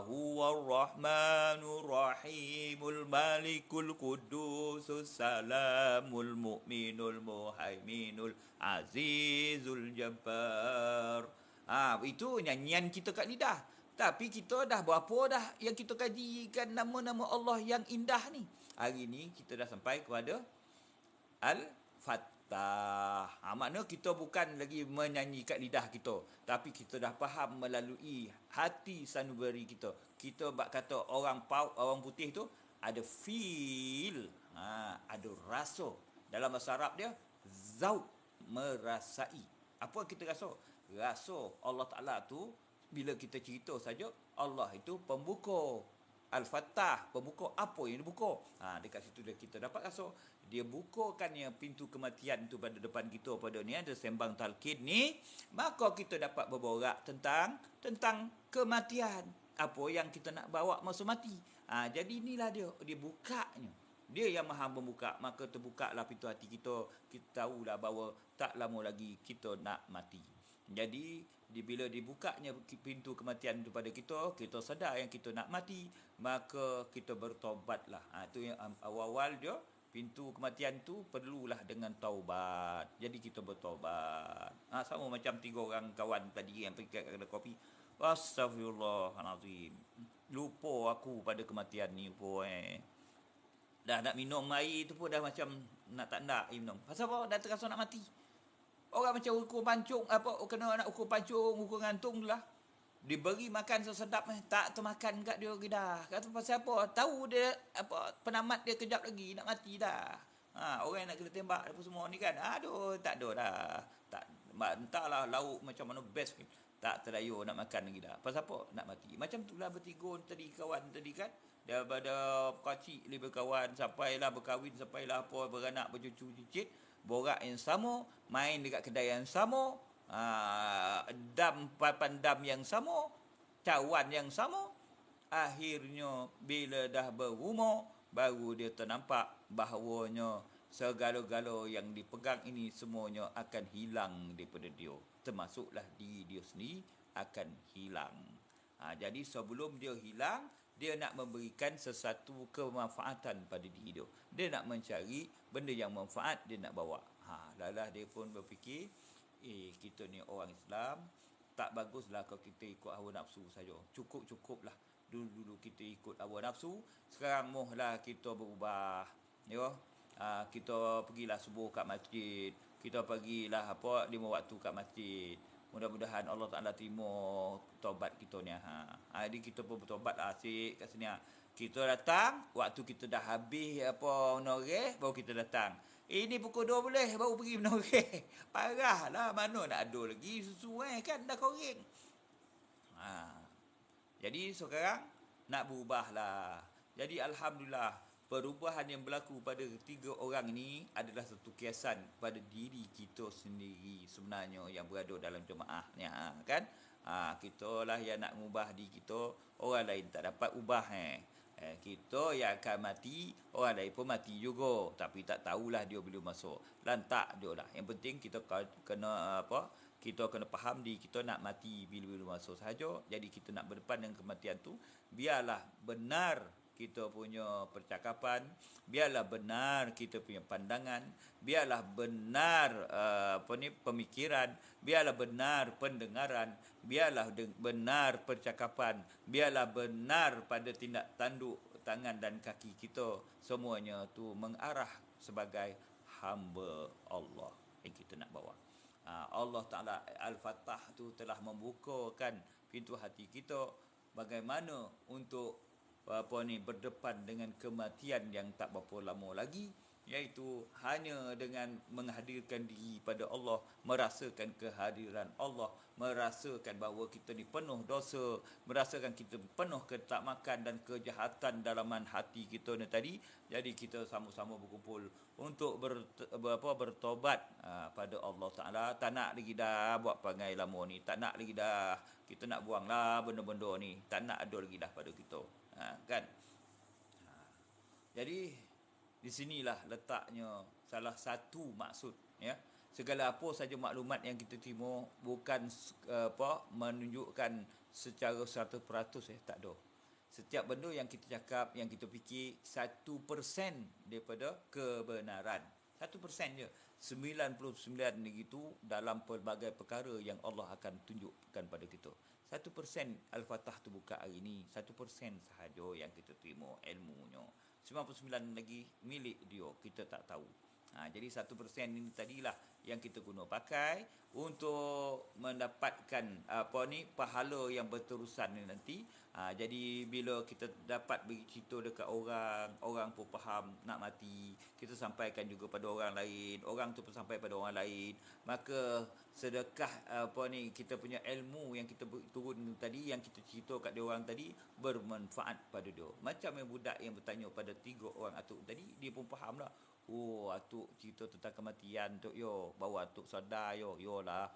Huwar Rahmanur Rahimul Malikul Qudusus Salamul Mu'minul Muhaiminul Azizul Jabbar. Itu nyanyian kita kat lidah. Tapi kita dah berapa dah yang kita kajikan nama-nama Allah yang indah ni. Hari ni kita dah sampai kepada Al-Fattah. Maknanya kita bukan lagi menyanyi kat lidah kita. Tapi kita dah faham melalui hati sanubari kita. Kita bak kata orang putih tu ada feel. Ada rasa. Dalam bahasa Arab dia, zauk, merasai. Apa kita rasa? Rasa Allah Ta'ala tu, bila kita cerita saja, Allah itu pembuka. Al-Fattah, pembuka apa yang dibuka. Dekat situ kita dapat rasa dia bukakan yang pintu kematian tu pada depan kita pada ni ada sembang talqin ni, maka kita dapat berborak tentang kematian. Apa yang kita nak bawa masa mati. Jadi inilah dia bukanya. Dia yang maha membuka, maka terbukalah pintu hati kita. Kita tahulah bahawa tak lama lagi kita nak mati. Jadi bila dibukanya pintu kematian itu pada kita, kita sedar yang kita nak mati, maka kita bertobatlah. Itu yang awal-awal dia, pintu kematian tu perlulah dengan taubat. Jadi kita bertobat. Sama macam 3 orang kawan tadi yang pergi kat kedai kopi. Astaghfirullahalazim. Lupa aku pada kematian ni Dah nak minum air tu pun dah macam nak tak nak minum. Pasal apa? Dah terasa nak mati. Orang macam ukur pancung, kena nak ukur pancung, ukur gantung lah. Diberi makan sesedap tak termakan kat dia dah. Kata pasal apa? Tahu dia penamat dia kejap lagi nak mati dah. Orang yang nak kena tembak apa semua ni kan. Aduh, tak ada dah. Tak, entahlah lauk macam mana best. Tak terayu nak makan lagi dah. Pasal apa? Nak mati. Macam itulah bertiga tadi kawan tadi kan. Daripada kecil lebih kawan sampailah berkahwin, sampailah apa beranak bercucu cicit. Borak yang sama, main dekat kedai yang sama, papan dam yang sama, cawan yang sama. Akhirnya bila dah berumur, baru dia ternampak bahawanya segala-gala yang dipegang ini semuanya akan hilang daripada dia. Termasuklah diri dia sendiri akan hilang. Jadi sebelum dia hilang, dia nak memberikan sesuatu kemanfaatan pada diri dia. Dia nak mencari benda yang manfaat, dia nak bawa. Lalah dia pun berfikir, kita ni orang Islam, tak baguslah kalau kita ikut hawa nafsu saja. Cukup-cukuplah. Dulu-dulu kita ikut hawa nafsu, sekarang mohlah kita berubah. Kita pergilah subuh kat masjid, kita pergilah 5 waktu kat masjid. Mudah-mudahan Allah Ta'ala terima taubat kita ni. Jadi kita pun bertobat asyik kat sini. Kita datang, waktu kita dah habis menoreh, baru kita datang. Ini pukul 2 boleh, baru pergi menoreh. Parah lah, mana nak ada lagi susu kan, dah koreng. Jadi sekarang nak berubah lah. Jadi Alhamdulillah, perubahan yang berlaku pada 3 orang ni adalah satu kiasan pada diri kita sendiri sebenarnya yang berada dalam jemaah ni kan. Kita lah yang nak mengubah diri kita, orang lain tak dapat ubah kita yang akan mati, orang lain pun mati juga, tapi tak tahulah dia bila masuk. Lantak dia lah. Yang penting kita kena kita kena faham diri kita nak mati bila-bila masuk sahaja. Jadi kita nak berdepan dengan kematian tu, biarlah benar kita punya percakapan, biarlah benar kita punya pandangan, biarlah benar pemikiran, biarlah benar pendengaran, biarlah benar percakapan, biarlah benar pada tindak tanduk tangan dan kaki kita, semuanya tu mengarah sebagai hamba Allah yang kita nak bawa. Allah Ta'ala Al-Fattah tu telah membukakan pintu hati kita bagaimana untuk berdepan dengan kematian yang tak berapa lama lagi, iaitu hanya dengan menghadirkan diri pada Allah, merasakan kehadiran Allah, merasakan bahawa kita ni penuh dosa, merasakan kita penuh ketakmakan dan kejahatan dalaman hati kita ni tadi. Jadi kita sama-sama berkumpul untuk bertobat pada Allah Ta'ala. Tak nak lagi dah buat perangai lama ni, tak nak lagi dah kita nak buanglah benda-benda ni, tak nak ada lagi dah pada kita. Kan? Jadi di sinilah letaknya salah satu maksud, segala apa saja maklumat yang kita terima bukan menunjukkan secara 100% tak ada. Setiap benda yang kita cakap, yang kita fikir 1% daripada kebenaran. 1% je. 99 lagi tu dalam pelbagai perkara yang Allah akan tunjukkan pada kita. 1% Al-Fatah tu buka hari ni. 1% sahaja yang kita terima ilmunya. 99 lagi milik dia. Kita tak tahu. Jadi 1% ini tadilah yang kita guna pakai untuk mendapatkan pahala yang berterusan ni nanti. Jadi bila kita dapat bercerita dekat orang, orang pun faham nak mati, kita sampaikan juga pada orang lain, orang tu pun sampai pada orang lain, maka sedekah kita punya ilmu yang kita turun tadi, yang kita cerita kat dia orang tadi bermanfaat pada dia. Macam yang budak yang bertanya pada 3 orang atuk tadi, dia pun faham lah. Oh, atuk cerita tentang kematian tu yo, bawa atuk sadar yo, yolah.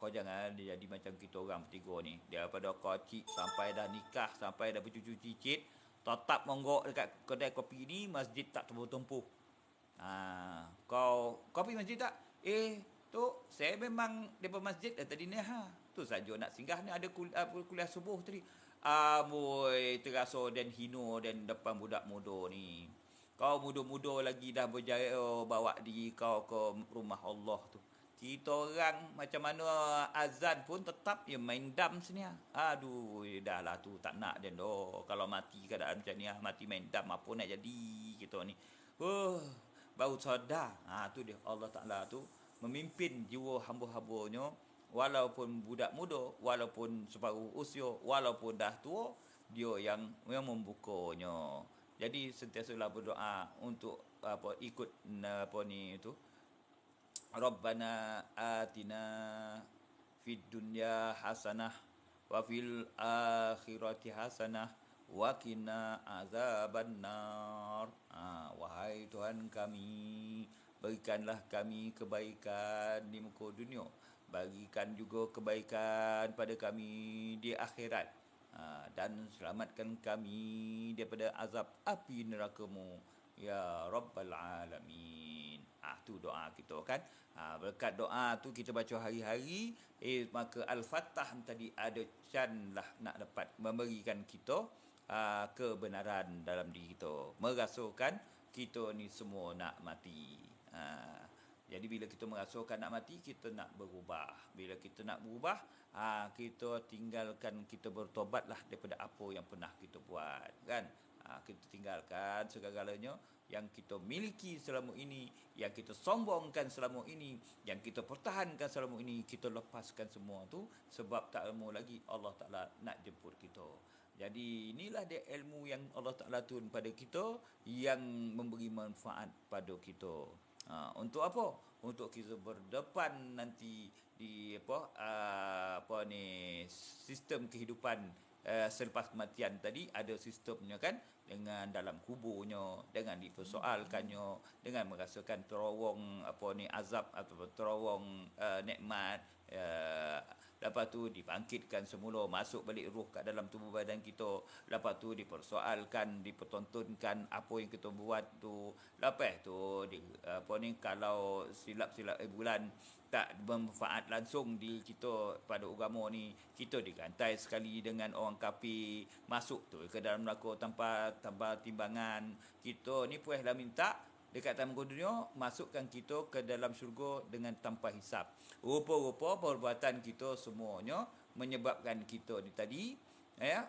Kau jangan dia jadi macam kita orang bertiga ni. Daripada kecil sampai dah nikah, sampai dah bercucu cicit, tetap monggok dekat kedai kopi ni, masjid tak tempuh-tempuh. Kau pergi masjid tak? Tu saya memang depan masjid tadi ni Tu saja nak singgah ni ada kuliah subuh tadi. Boy, terasa dan hina dan depan budak muda ni. Kau muda-muda lagi dah berjaya bawa diri kau ke rumah Allah tu. Kita orang macam mana azan pun tetap main dam sini. Aduh, dah lah tu tak nak dia doh. Kalau mati keadaan macam ni, mati main dam apa nak jadi kita ni. Baru sadar. Tu dia Allah Ta'ala tu memimpin jiwa hamba-hambanya, walaupun budak muda, walaupun separuh usia, walaupun dah tua, dia yang membukanya. Jadi sentiasalah berdoa untuk ikut Rabbana atina fid dunya hasanah wa fil akhirati hasanah wa qina azabannar. Wahai Tuhan kami, berikanlah kami kebaikan di muka dunia, bagikan juga kebaikan pada kami di akhirat. Dan selamatkan kami daripada azab api neraka-Mu ya Rabbal Alamin. Tu doa kita kan. Berkat doa tu kita baca hari-hari, maka Al-Fatah tadi ada can lah nak dapat memberikan kita kebenaran dalam diri kita, merasakan kita ni semua nak mati. Jadi bila kita merasakan nak mati, kita nak berubah. Bila kita nak berubah, kita tinggalkan, kita bertobatlah daripada apa yang pernah kita buat, kan? Kita tinggalkan segala-galanya yang kita miliki selama ini, yang kita sombongkan selama ini, yang kita pertahankan selama ini, kita lepaskan semua tu, sebab tak lama lagi Allah Ta'ala nak jemput kita. Jadi inilah dia ilmu yang Allah Ta'ala turun pada kita, yang memberi manfaat pada kita. Untuk apa? Untuk kita berdepan nanti di sistem kehidupan selepas kematian tadi. Ada sistemnya kan, dengan dalam kuburnya, dengan dipersoalkannya, dengan merasakan terowong azab atau terowong nikmat. Lepas tu dibangkitkan semula, masuk balik roh kat dalam tubuh badan kita. Lepas tu dipersoalkan, dipertontonkan apa yang kita buat tu. Lepas tu kalau silap-silap bulan tak bermanfaat langsung di kita pada agama ni, kita digantai sekali dengan orang kafir, masuk tu ke dalam neraka tanpa timbangan. Kita ni puaslah minta dekat tamu dunia, masukkan kita ke dalam syurga dengan tanpa hisap. Rupa-rupa perbuatan kita semuanya menyebabkan kita ni tadi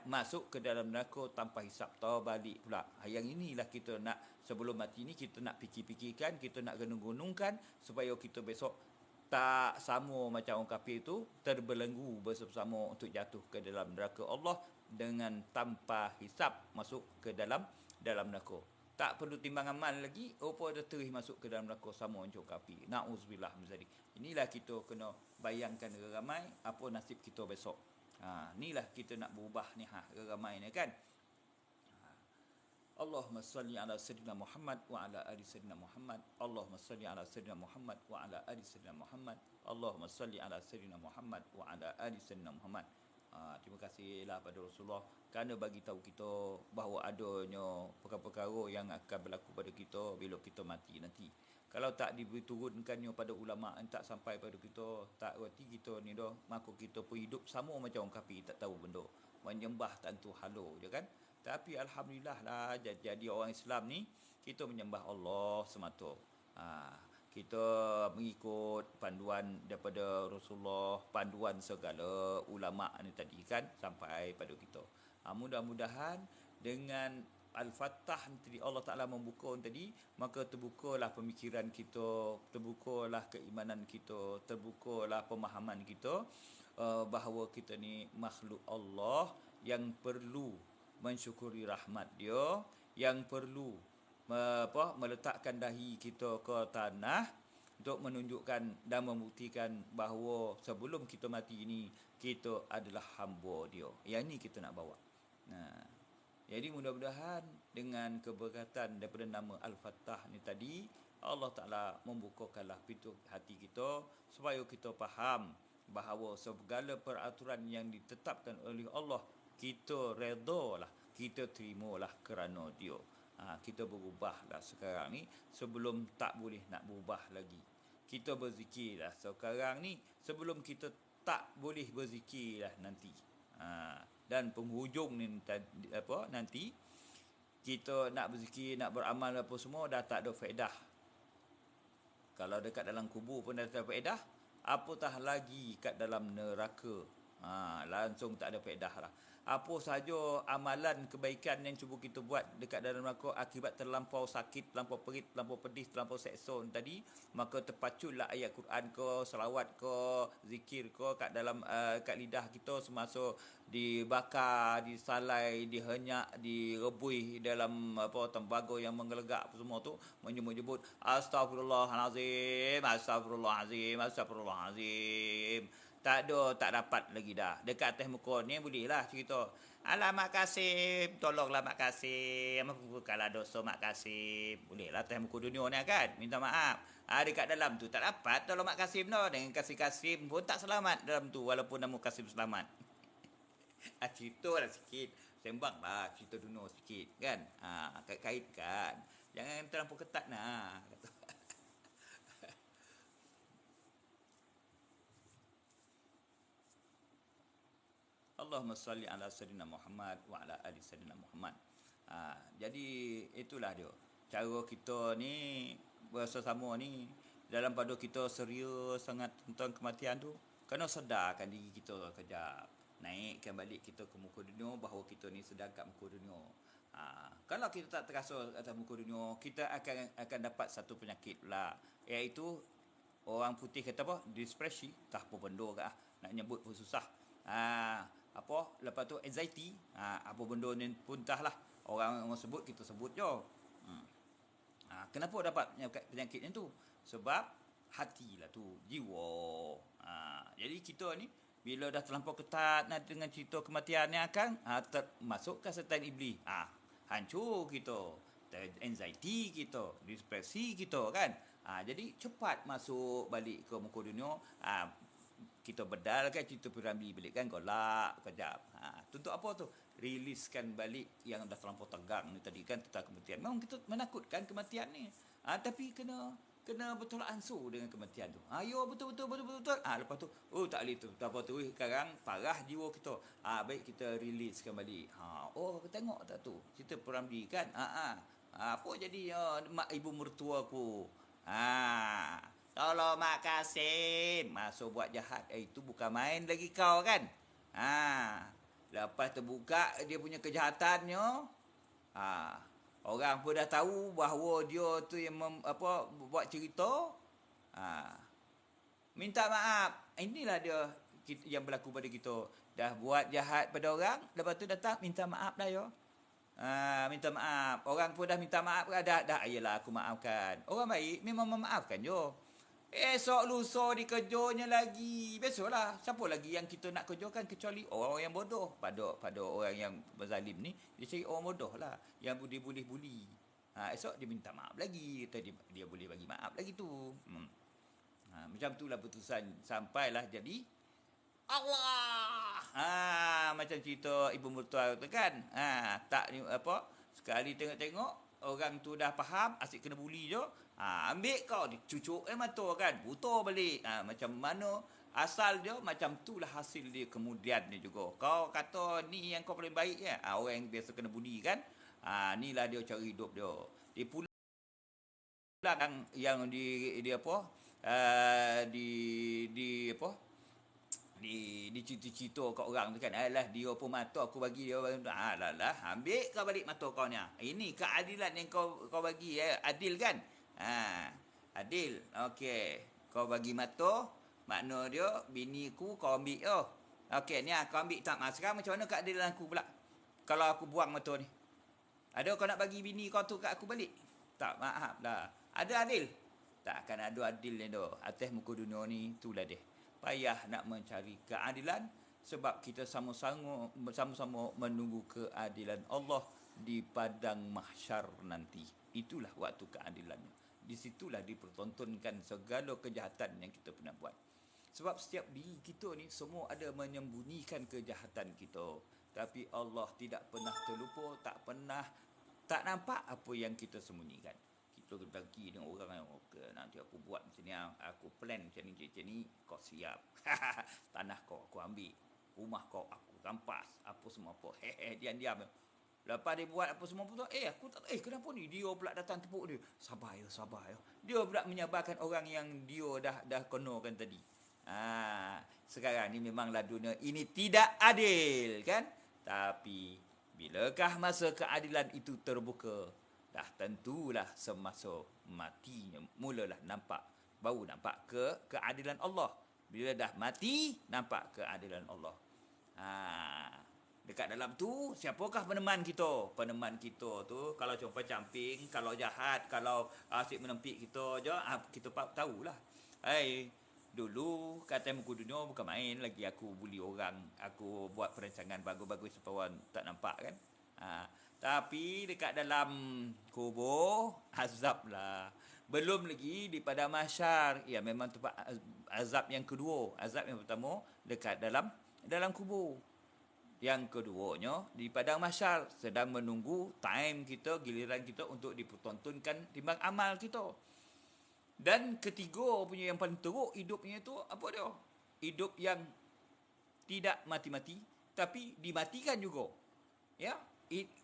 masuk ke dalam neraka tanpa hisap. Tahu balik pula. Yang inilah kita nak, sebelum mati ni kita nak fikir-fikirkan, kita nak gunung-gunungkan supaya kita besok tak sama macam orang kafir tu, terbelenggu bersama-sama untuk jatuh ke dalam neraka Allah dengan tanpa hisap, masuk ke dalam neraka. Tak perlu timbang amal lagi, rupa dah terus masuk ke dalam neraka sama macam kafir. Na'udzubillah min zalik. Inilah kita kena bayangkan ramai apa nasib kita besok. Inilah kita nak berubah ni ramai ni kan. Allahumma salli ala sayyidina Muhammad wa ala ali sayyidina Muhammad. Allahumma salli ala sayyidina Muhammad wa ala ali sayyidina Muhammad. Allahumma salli ala sayyidina Muhammad wa ala ali sayyidina Muhammad. Terima kasihlah pada Rasulullah kerana bagi tahu kita bahawa adanya perkara-perkara yang akan berlaku pada kita bila kita mati nanti. Kalau tak diturunkannya pada ulama, tak sampai pada kita, tak reti kita ni dah, maka kita pun hidup sama macam orang kafir, tak tahu benda. Menyembah tantu halo je kan. Tapi alhamdulillah lah, jadi orang Islam ni kita menyembah Allah semata. Kita mengikut panduan daripada Rasulullah, panduan segala ulama ni tadi kan, sampai pada kita. Mudah-mudahan dengan Al-Fatah tadi Allah Ta'ala membuka tadi, maka terbukalah pemikiran kita, terbukalah keimanan kita, terbukalah pemahaman kita bahawa kita ni makhluk Allah yang perlu mensyukuri rahmat dia, yang perlu meletakkan dahi kita ke tanah untuk menunjukkan dan membuktikan bahawa sebelum kita mati ini, kita adalah hamba dia. Yang ni kita nak bawa. Jadi mudah-mudahan dengan keberkatan daripada nama Al-Fatah ni tadi, Allah Ta'ala membukakanlah pintu hati kita supaya kita faham bahawa segala peraturan yang ditetapkan oleh Allah, kita redalah, kita terimalah kerana dia. Kita berubahlah sekarang ni sebelum tak boleh nak berubah lagi. Kita berzikirlah sekarang ni sebelum kita tak boleh berzikirlah nanti. Dan penghujung ni nanti kita nak berzikir, nak beramal apa semua dah tak ada faedah. Kalau dekat dalam kubur pun dah tak ada faedah, apatah lagi kat dalam neraka. Langsung tak ada faedah lah. Apa sahaja amalan kebaikan yang cuba kita buat dekat dalam neraka akibat terlampau sakit, terlampau perit, terlampau pedih, terlampau seksa tadi, maka terpaculah ayat Quran ke, selawat ke, zikir ke kat dalam kat lidah kita semasa dibakar, disalai, dihenyak, direbui dalam tembaga yang menggelegak apa semua tu, menyebut astagfirullahalazim, astagfirullahalazim, astagfirullahalazim. Tak dapat lagi dah. Dekat atas muka ni bolehlah cerita. Alamak Kasim, tolonglah Mak Kasim. Ampunkanlah dosa Mak Kasim. Bolehlah atas muka dunia ni kan. Minta maaf. Dekat dalam tu tak dapat tolong Mak Kasim no. Dengan kasih Kasim pun tak selamat dalam tu. Walaupun nama Kasim selamat. Cerita lah sikit. Sembang lah cerita dunia sikit kan. Kait-kaitkan. Jangan terlampau ketat nah. Allahumma salli ala sayyidina Muhammad wa ala ali sayyidina Muhammad. Jadi itulah dia. Cara kita ni bersama ni dalam pada kita serius sangat tentang kematian tu, kena sedarkan diri kita kejap. Naikkan balik kita ke muka dunia bahawa kita ni sedang kat muka dunia. Kalau kita tak terasa atas muka dunia, kita akan dapat satu penyakit pula, iaitu orang putih kata apa? Depresi. Tak apa benda ke nak nyebut pun susah. Lepas tu anxiety, apa benda ni pun entahlah, orang sebut, kita sebut je. Kenapa dapat penyakit ni tu? Sebab hati lah tu, jiwa. Jadi kita ni bila dah terlampau ketat dengan cerita kematian ni akan masuk ke setan iblis. Hancur kita, anxiety kita, depresi kita kan. Jadi cepat masuk balik ke muka dunia. Kita bedalkan cerita Piramli balik kan, golak kejap. Untuk apa tu? Riliskan balik yang dah terlampau tegang ni tadi kan tentang kematian. Memang kita menakutkan kematian ni. Tapi kena bertolak ansur dengan kematian tu. Yo betul. Lepas tu tak boleh tu. Apa tu sekarang parah jiwa kita. Baik kita riliskan balik. Tengok tak tu cerita Piramli kan. Apa jadi mak ibu mertua aku. Tolong Mak Kasim masuk buat jahat. Itu bukan main lagi kau kan. Lepas terbuka dia punya kejahatannya, orang pun dah tahu bahawa dia tu yang buat cerita. Minta maaf. Inilah dia yang berlaku pada kita. Dah buat jahat pada orang, lepas tu datang minta maaf dah yo. Minta maaf. Orang pun dah minta maaf dah. Ayolah aku maafkan. Orang baik memang memaafkan je. Esok lusa dikerjanya lagi. Biasalah. Siapa lagi yang kita nak kerjakan kecuali orang yang bodoh. Pada orang yang berzalim ni, dia cari orang bodoh lah. Yang buli. Esok dia minta maaf lagi. Dia boleh bagi maaf lagi tu. Macam itulah putusan. Sampailah jadi Allah. Macam cerita ibu mertua tu kan. Sekali tengok-tengok orang tu dah faham, asyik kena buli je. Ambil kau dicucuk mata kan, buta balik. Macam mana asal dia, macam itulah hasil dia kemudian dia juga. Kau kata ni yang kau paling baik ya. Orang yang biasa kena budi kan. Inilah dia cara hidup dia. Dia pula yang di apa? Di apa? Di cerita kat orang tu kan, alah dia pun mata aku bagi dia, alah ambil kau balik mata kau ni. Ini keadilan yang kau bagi adil kan. Adil. Okey, kau bagi mata, makna dia bini ku kau ambil okey ni kau ambil tak. Sekarang macam mana keadilan aku pula kalau aku buang mata ni? Ada kau nak bagi bini kau tu kat aku balik? Tak, maaf lah. Ada adil? Takkan ada adilnya dah. Atas muka dunia ni, itulah dia. Payah nak mencari keadilan sebab kita sama-sama menunggu keadilan Allah di padang mahsyar nanti. Itulah waktu keadilannya. Di situlah dipertontonkan segala kejahatan yang kita pernah buat. Sebab setiap diri kita ni semua ada menyembunyikan kejahatan kita. Tapi Allah tidak pernah terlupa, tak nampak apa yang kita sembunyikan. Kita pergi dengan orang yang nanti aku buat macam ni, aku plan macam ni, kau siap. Tanah kau aku ambil, rumah kau aku rampas, apa semua apa. Diam-diam. Lepas dia buat apa semua pun aku tak kenapa ni dia pula datang tepuk dia. Sabar ya. Dia pula menyabarkan orang yang dia dah konorkan tadi. Sekarang ni memanglah dunia ini tidak adil kan? Tapi bilakah masa keadilan itu terbuka? Dah tentulah semasa matinya mulalah baru nampak keadilan Allah. Bila dah mati, nampak keadilan Allah. Dekat dalam tu, siapakah peneman kita? Peneman kita tu, kalau camping, kalau jahat, kalau asyik menempik kita je, kita tahulah. Dulu kata muka dunia bukan main lagi, aku bully orang, aku buat perancangan bagus-bagus supaya tak nampak kan. Tapi dekat dalam kubur azab lah. Belum lagi di padang mahsyar, ya memang tempat azab yang kedua. Azab yang pertama dekat dalam kubur. Yang keduanya di padang mahsyar, sedang menunggu time kita, giliran kita untuk dipertontonkan timbang amal kita. Dan ketiga punya yang paling teruk hidupnya tu apa dia? Hidup yang tidak mati-mati tapi dimatikan juga. Ya,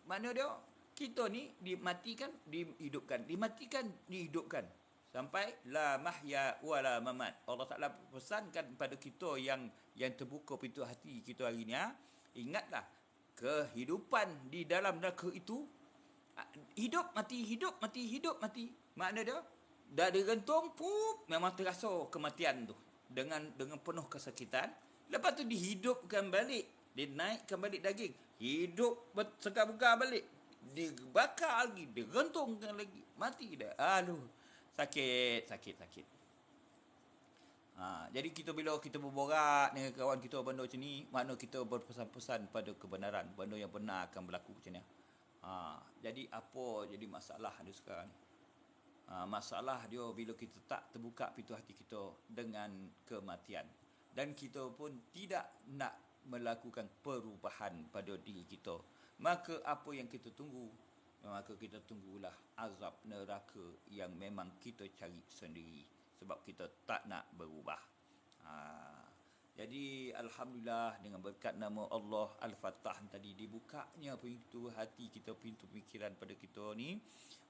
mana dia? Kita ni dimatikan, dihidupkan, dimatikan, dihidupkan. Sampai la mahya wala mamat. Allah Taala pesankan pada kita yang terbuka pintu hati kita hari ni, ingatlah kehidupan di dalam neraka itu hidup mati, hidup mati, hidup mati. Makna dia dah digantung, memang terasa kematian tu dengan penuh kesakitan. Lepas tu dihidupkan balik, dinaikkan balik daging, hidup sekar-bekar balik, dibakar lagi, digantungkan lagi, mati dah. Aduh, sakit. Jadi bila kita berborak dengan kawan kita benda macam ni, makna kita berpesan-pesan pada kebenaran, benda yang benar akan berlaku macam ni. Jadi apa jadi masalah dia sekarang ni? Masalah dia bila kita tak terbuka pintu hati kita dengan kematian, dan kita pun tidak nak melakukan perubahan pada diri kita, maka apa yang kita tunggu? Maka kita tunggulah azab neraka yang memang kita cari sendiri sebab kita tak nak berubah. Jadi alhamdulillah dengan berkat nama Allah Al-Fattah tadi, dibukanya pintu hati kita, pintu fikiran pada kita ni,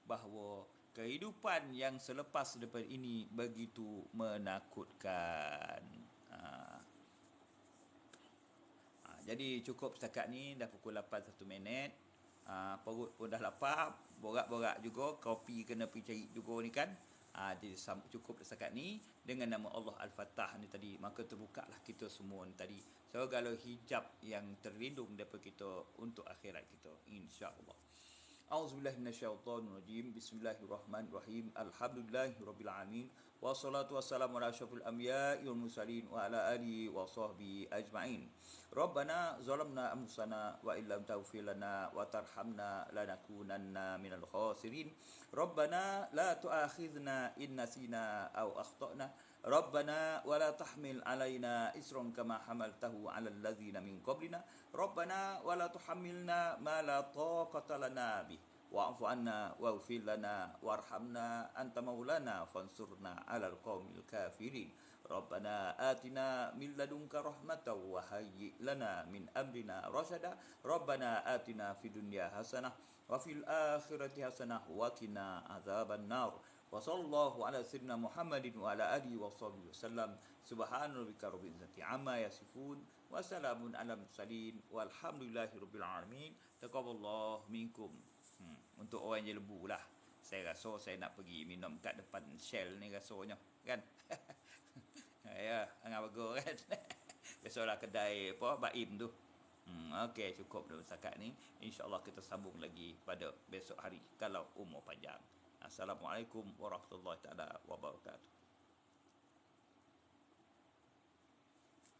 bahawa kehidupan yang selepas daripada ini begitu menakutkan. Jadi cukup setakat ni, dah pukul 8 1 minit. Perut pun dah lapar, borak-borak juga, kopi kena pergi cari juga ni kan. Jadi cukup setakat ni dengan nama Allah Al-Fattah ni tadi, maka terbukalah kita semua ni tadi segala hijab yang terlindung daripada kita untuk akhirat kita, insya-Allah. A'udzubillahi minasyaitonirrajim. Bismillahirrahmanirrahim. Alhamdulillahirabbil alamin. Wassalatu wassalamu ala asyrafil anbiya'i wal mursalin wa ala alihi wa sahbihi ajma'in. Rabbana zalamna anfusana wa illam taghfir lana wa tarhamna lanakunanna minal khasirin. Rabbana la tu'akhidhna in nasina aw akhtana. Rabbana wa la tahmil alaina isran kama hamaltahu 'alal ladzina min qablina. Rabbana wa la tuhammilna ma la taqata lana bih. wa'fu anna waghfir lana warhamna anta maulana fansurna 'alal qaumil kafirin. Rabbana atina min ladunka rahmatan wa hayyi' lana min amrina rasyada. Rabbana atina fid dunya hasanah wa fil akhirati hasanah wa qina adzaban nar. Wa sallallahu ala sayyidina Muhammadin wa ala alihi wa sahbihi wasallam. Subhana rabbika rabbil izzati amma yasifun wa salamun ala mursalin walhamdulillahi rabbil alamin. Taqabbalallahu minkum. Untuk orang je lebu lah. Saya rasa saya nak pergi minum kat depan Shell ni rasanya kan. Ya, angah bagus kan. Biasalah kedai apa Baim tu. Okey, cukup dulu setakat ni. InsyaAllah kita sambung lagi pada besok hari kalau umur panjang. Assalamualaikum warahmatullahi taala wabarakatuh.